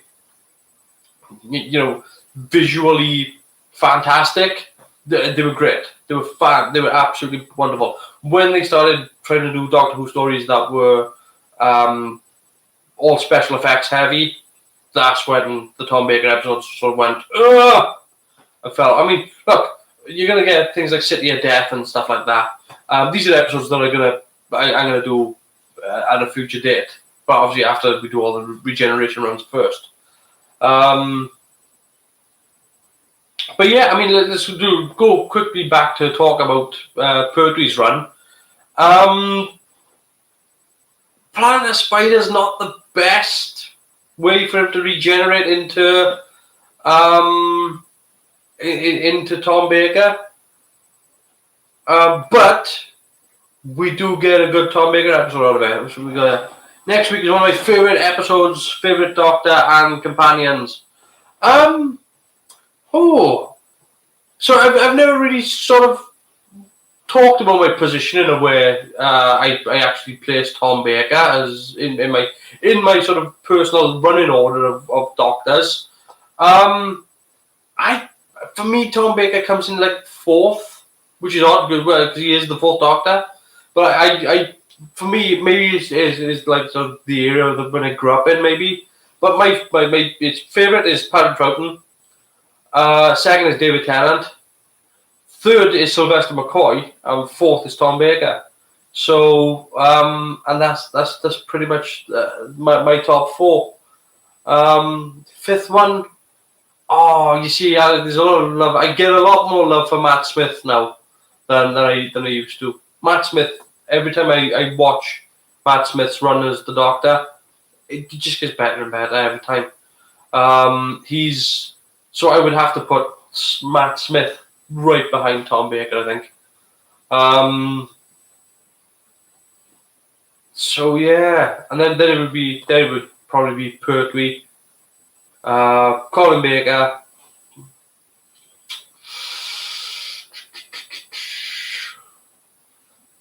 visually fantastic. They were great. They were fun. They were absolutely wonderful. When they started trying to do Doctor Who stories that were... all special effects heavy, that's when the Tom Baker episodes sort of went, ugh! I felt, look, you're going to get things like City of Death and stuff like that. These are episodes that I'm going to do at a future date, but obviously after we do all the regeneration runs first. But yeah, let's go quickly back to talk about Pertwee's run. Planet of Spiders not the best way for him to regenerate into Tom Baker, but we do get a good Tom Baker episode out of it. So next week is one of my favorite episodes, favorite Doctor and companions. So I've never really sort of talked about my position in a way. I actually placed Tom Baker as in my sort of personal running order of Doctors. For me, Tom Baker comes in like 4th, which is odd because he is the 4th Doctor. But I for me, maybe it's like sort of the era that when I grew up in, maybe. But my favorite is Patrick Troughton. Second is David Tennant. 3rd is Sylvester McCoy, and 4th is Tom Baker. So, and that's pretty much my top 4. 5th one, you see, there's a lot of love. I get a lot more love for Matt Smith now than I used to. Matt Smith, every time I watch Matt Smith's run as the Doctor, it just gets better and better every time. So I would have to put Matt Smith right behind Tom Baker, I think. So yeah, and then it would probably be Pertwee, Colin Baker.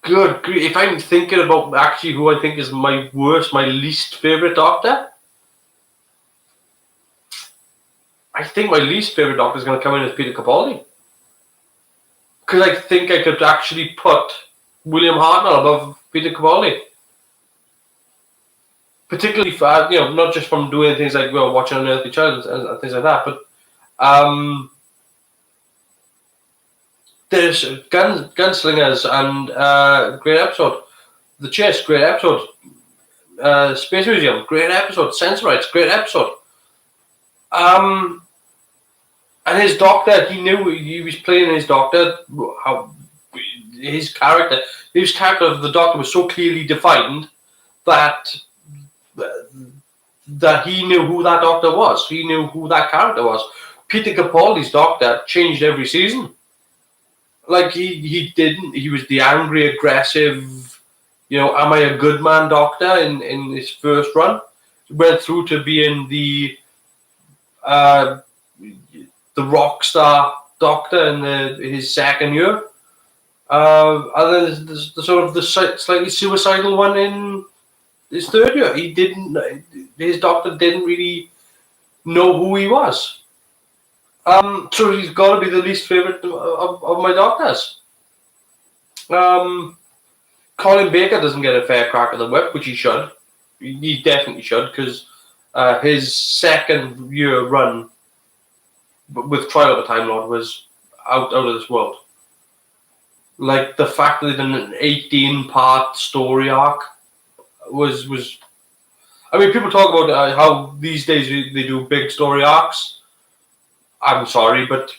Good grief. If I'm thinking about actually who I think is my least favourite Doctor, I think my least favourite Doctor is going to come in as Peter Capaldi. Because I think I could actually put William Hartnell above Peter Capaldi. Particularly for, not just from doing things like watching Unearthly Child and things like that, but there's Gunslingers and great episode. The Chase, great episode. Space Museum, great episode. Sensorites, great episode. And his Doctor, he knew he was playing his Doctor. His character of the Doctor was so clearly defined that he knew who that Doctor was. He knew who that character was. Peter Capaldi's Doctor changed every season. Like he didn't. He was the angry, aggressive, am I a good man Doctor in his first run. Went through to being the rock star Doctor in his second year. And then there's the sort of the slightly suicidal one in his third year. His Doctor didn't really know who he was. So he's got to be the least favourite of my Doctors. Colin Baker doesn't get a fair crack at the whip, which he should. He definitely should, because his second year run with Trial of a Time Lord was out of this world. Like, the fact that they did an 18-part story arc was. I mean, people talk about how these days they do big story arcs. I'm sorry, but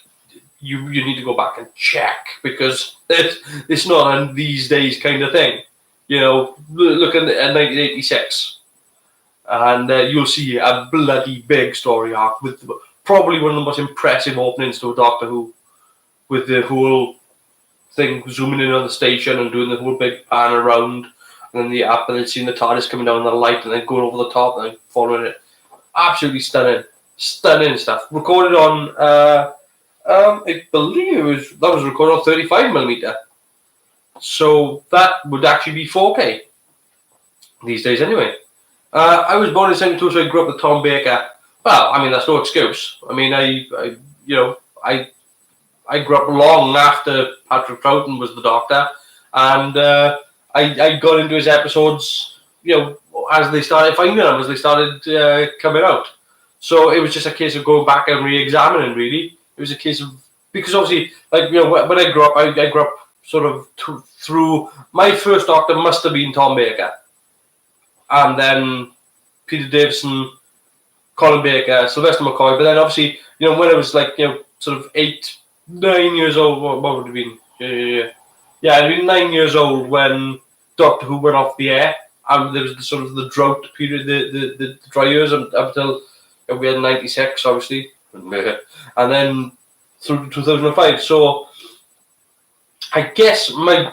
you need to go back and check, because it's not a these days kind of thing. Look at 1986, and you'll see a bloody big story arc with probably one of the most impressive openings to a Doctor Who, with the whole thing zooming in on the station and doing the whole big pan around, and then and then seeing the TARDIS coming down the light and then going over the top and then following it. Absolutely stunning stuff. Recorded on, I believe that was recorded on 35mm. So that would actually be 4K these days, anyway. I was born in '72, so I grew up with Tom Baker. Well, I mean, that's no excuse. I mean, I grew up long after Patrick Troughton was the Doctor, and I got into his episodes, as they started finding them, as they started coming out. So it was just a case of going back and re-examining, really. It was a case of, because obviously, like, when I grew up, I grew up sort of through, my first Doctor must have been Tom Baker. And then Peter Davison, Colin Baker, Sylvester McCoy. But then obviously, when I was like, sort of 8, 9 years old, what would it have been? Yeah, I'd been 9 years old when Doctor Who went off the air. And there was the sort of the drought period, the dry years up until we had 96, obviously, and then through 2005. So I guess my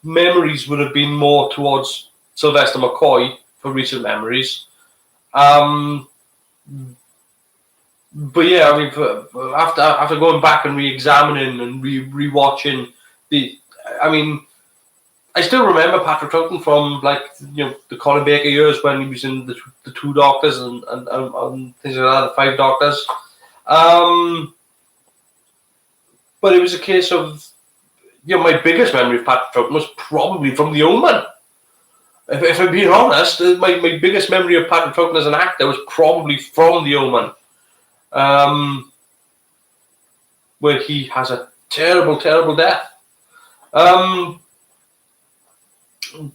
memories would have been more towards Sylvester McCoy for recent memories. But yeah, I mean, after going back and re-examining and re-watching I still remember Patrick Troughton from, like, the Colin Baker years when he was in the 2 Doctors and things like that, the 5 Doctors. But it was a case of, my biggest memory of Patrick Troughton was probably from The Omen. If I'm being honest, my biggest memory of Patrick Troughton as an actor was probably from The Omen, where he has a terrible, terrible death.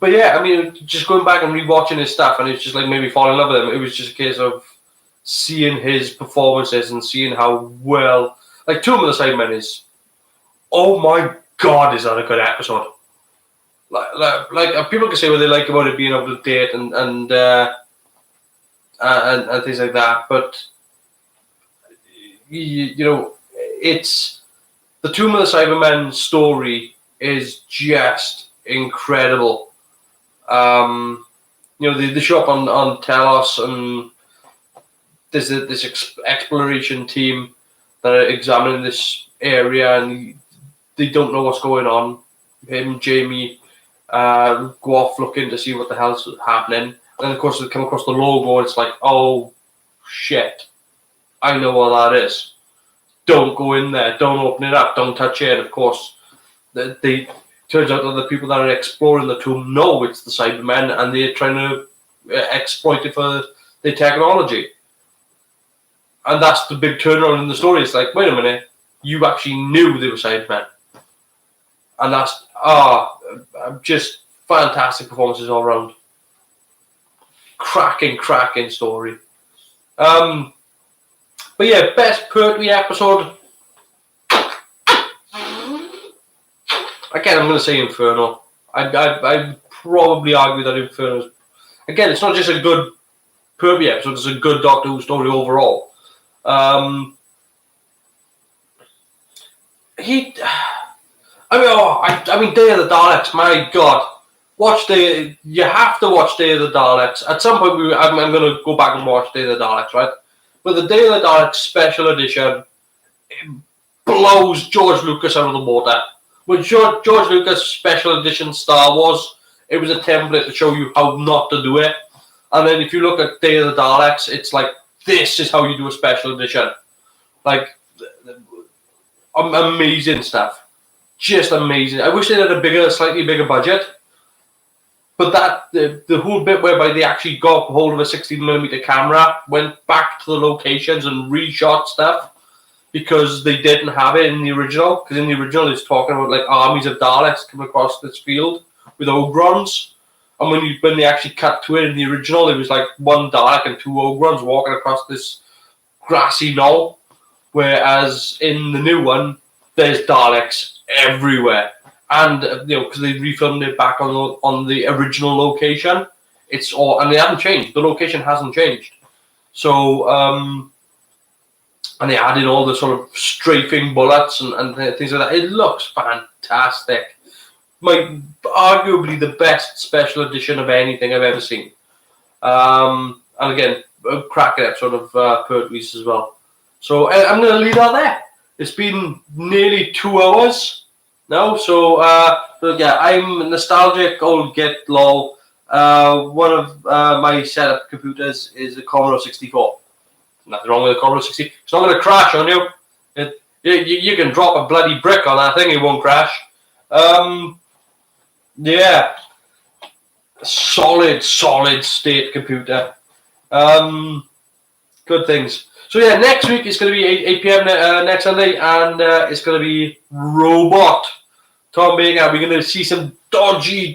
But yeah, I mean, just going back and rewatching his stuff, and it's just like maybe falling in love with him. It was just a case of seeing his performances and seeing how well, like, Tomb of the Cybermen is, oh my God, is that a good episode? Like people can say what they like about it being able to date and things like that, but you know, it's the Tomb of the Cybermen story is just incredible. You know, they show up on Telos, and there's this exploration team that are examining this area, and they don't know what's going on. Him and Jamie go off looking to see what the hell's happening. And of course, they come across the logo, and it's like, oh shit, I know what that is. Don't go in there. Don't open it up. Don't touch it. And of course, they turns out that the people that are exploring the tomb know it's the Cybermen, and they're trying to exploit it for their technology. And that's the big turnaround in the story. It's like, wait a minute, you actually knew they were Cybermen. And that's just fantastic performances all around. Cracking story. But yeah, best Pertwee episode. Again, I'm going to say Inferno. I'd probably argue that Inferno is... Again, it's not just a good Pertwee episode, it's a good Doctor Who story overall. I mean, Day of the Daleks, my God. You have to watch Day of the Daleks. At some point, I'm going to go back and watch Day of the Daleks, right? But the Day of the Daleks special edition, it blows George Lucas out of the water. When George Lucas special edition Star Wars, it was a template to show you how not to do it. And then if you look at Day of the Daleks, it's like, this is how you do a special edition. Like, amazing stuff. Just amazing. I wish they had a slightly bigger budget. But that the whole bit whereby they actually got hold of a 16mm camera, went back to the locations and reshot stuff because they didn't have it in the original. Because in the original, it's talking about like armies of Daleks come across this field with Ogrons. And when they actually cut to it in the original, it was like one Dalek and two Ogrons walking across this grassy knoll. Whereas in the new one, there's Daleks everywhere. And because they refilmed it back on the original location, and they haven't changed. The location hasn't changed. So and they added all the sort of strafing bullets and things like that. It looks fantastic. Arguably the best special edition of anything I've ever seen. And again, a cracking episode of Pertwee's as well. So I'm going to leave that there. It's been nearly 2 hours now. So yeah, I'm nostalgic, old git, lol. One of my setup computers is a Commodore 64. Nothing wrong with a Commodore 64. It's not going to crash on you. You can drop a bloody brick on that thing, it won't crash. Yeah, solid state computer. Good things. So yeah, next week it's going to be 8 p.m. Next Sunday, and it's going to be Robot. Tom Baker. We're going to see some dodgy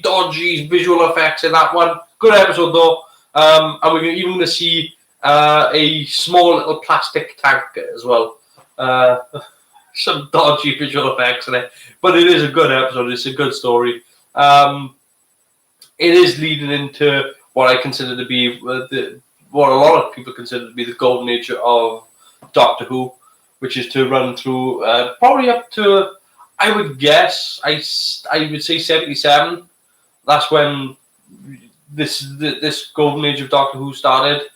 visual effects in that one. Good episode though. And we're even going to see a small little plastic tank as well. Some dodgy visual effects in it, but it is a good episode. It's a good story. It is leading into what I consider to be what a lot of people consider to be the golden age of Doctor Who, which is to run through probably up to, I would guess, I would say 77. That's when this golden age of Doctor Who started.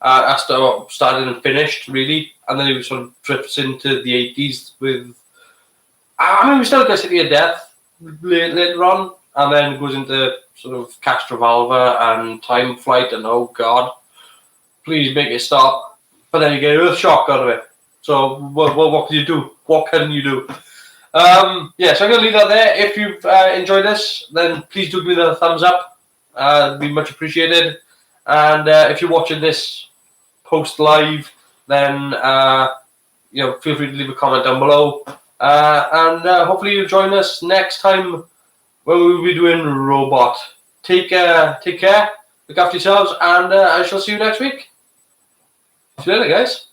Started and finished, really, and then it sort of drifts into the 80s with, we still got City of Death later on, and then goes into sort of Castrovalva and Time Flight, and oh god, please make it stop. But then you get Earth Shock out of it. So what can you do? What can you do? Yeah, so I'm going to leave that there. If you've enjoyed this, then please do give me a thumbs up. It'd be much appreciated. And if you're watching this post live, then feel free to leave a comment down below. And hopefully you'll join us next time when we'll be doing Robot. Take care, look after yourselves, and I shall see you next week. See you later, guys.